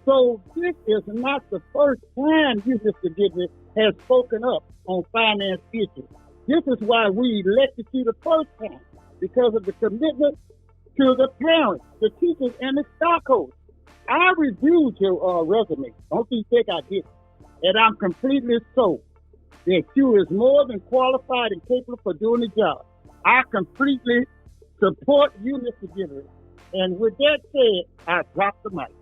So this is not the first time you, Mr. Gidley, has spoken up on finance issues. This is why we elected you the first time, because of the commitment to the parents, the teachers, and the stockholders. I reviewed your resume. Don't you think I did? And I'm completely sold that you is more than qualified and capable for doing the job. I completely support you, Mr. Gidley. And with that said, I drop the mic.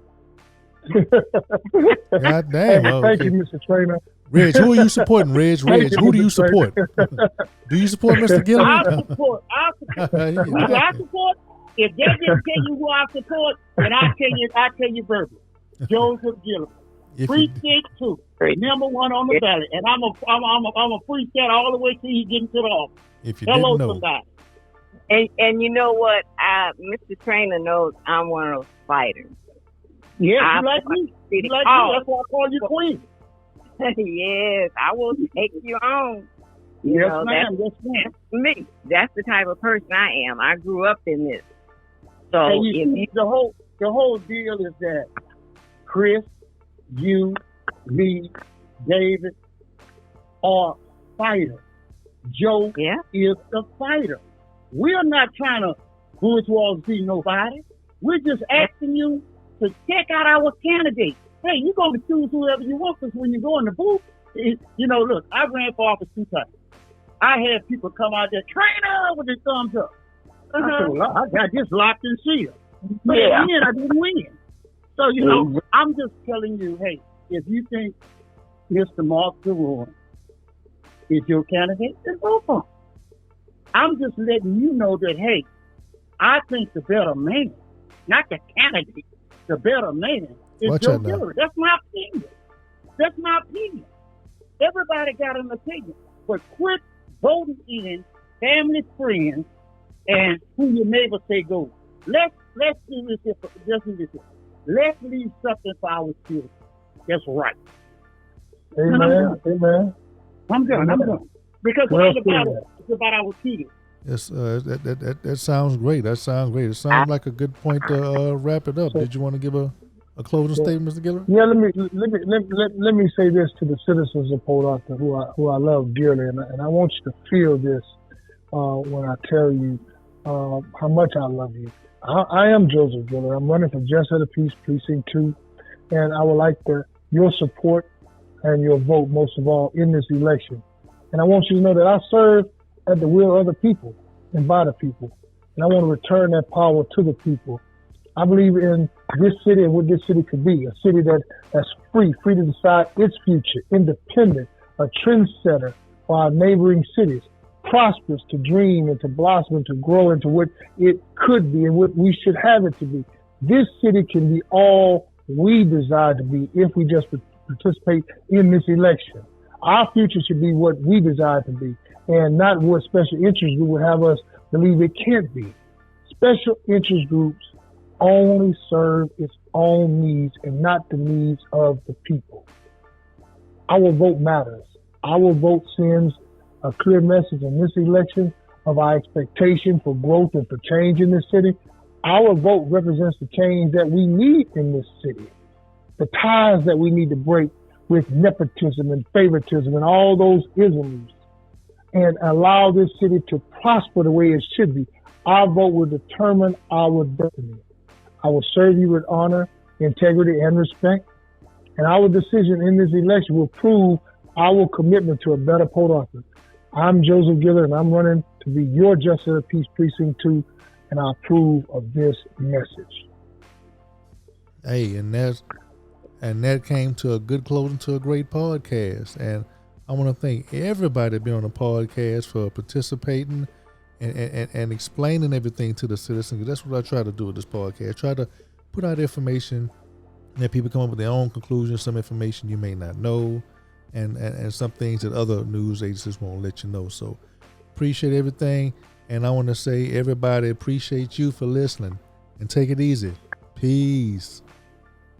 God damn. Hey, Oh, thank okay. you, Mr. Trainer. Reg, who are you supporting, Reg? Thank Reg, you, who do you Mr. Trainer. support? Do you support Mr. Gillard? I support. Who do I support? If they didn't tell you who I support, then I'll tell you verbally. Joseph Gillard. If you- Precinct 2, number 1 on the ballot, and I'm a preach that all the way till he get into the office. If you Hello, didn't know. somebody. And you know what? Mr. Trainer knows I'm one of those fighters. Yeah, I- you like me. You like Oh. me. That's why I call you queen. Yes, I will take you on. You Yes, know, ma'am. Yes, ma'am. That's me. That's the type of person I am. I grew up in this. So And if you see, the whole deal is that Chris, you, me, David are fighters. Joe yeah, is the fighter. We're not trying to bourgeoisie nobody. We're just asking you to check out our candidates. Hey, you're going to choose whoever you want, because when you go in the booth, you know, look, I ran for office 2 times. I had people come out there, Trainer, with their thumbs up. I said, well, I got this locked and sealed. But Yeah. at the end, I didn't win. So, you know, I'm just telling you, hey, if you think Mr. Mark DeRoy is your candidate, then go for him. I'm just letting you know that, hey, I think the better man, not the candidate, the better man is Watch Joe out now. Gillard. That's my opinion. That's my opinion. Everybody got an opinion. But quit voting in family, friends, and who your neighbor say go. Let's do this here. Let's do this here. Let's leave something for our children. That's right. Amen. Amen. I'm done. Because Well it's about said. us. It's about our kids. Yes, that sounds great. That sounds great. It sounds like a good point to wrap it up. Did you want to give a closing statement, Mr. Gillard? Yeah, let me say this to the citizens of Port Arthur, who I love dearly, and I want you to feel this when I tell you how much I love you. I am Joseph Gillard. I'm running for Justice of the Peace, Precinct 2, and I would like your support and your vote, most of all, in this election. And I want you to know that I serve at the will of the people and by the people, and I want to return that power to the people. I believe in this city and what this city could be, a city that's free to decide its future, independent, a trendsetter for our neighboring cities, prosperous to dream and to blossom and to grow into what it could be and what we should have it to be. This city can be all we desire to be if we just participate in this election. Our future should be what we desire to be and not what special interest group would have us believe it can't be. Special interest groups only serve its own needs and not the needs of the people. Our vote matters. Our vote sends a clear message in this election of our expectation for growth and for change in this city. Our vote represents the change that we need in this city, the ties that we need to break with nepotism and favoritism and all those isms, and allow this city to prosper the way it should be. Our vote will determine our destiny. I will serve you with honor, integrity, and respect. And our decision in this election will prove our commitment to a better Port Arthur. I'm Joseph Gillard, and I'm running to be your Justice of the Peace Precinct 2, and I approve of this message. Hey, and that came to a good closing to a great podcast. And I want to thank everybody being on the podcast for participating and explaining everything to the citizens. That's what I try to do with this podcast. Try to put out information that people come up with their own conclusions, some information you may not know, and some things that other news agencies won't let you know. So appreciate everything. And I want to say, everybody, appreciate you for listening, and take it easy. Peace.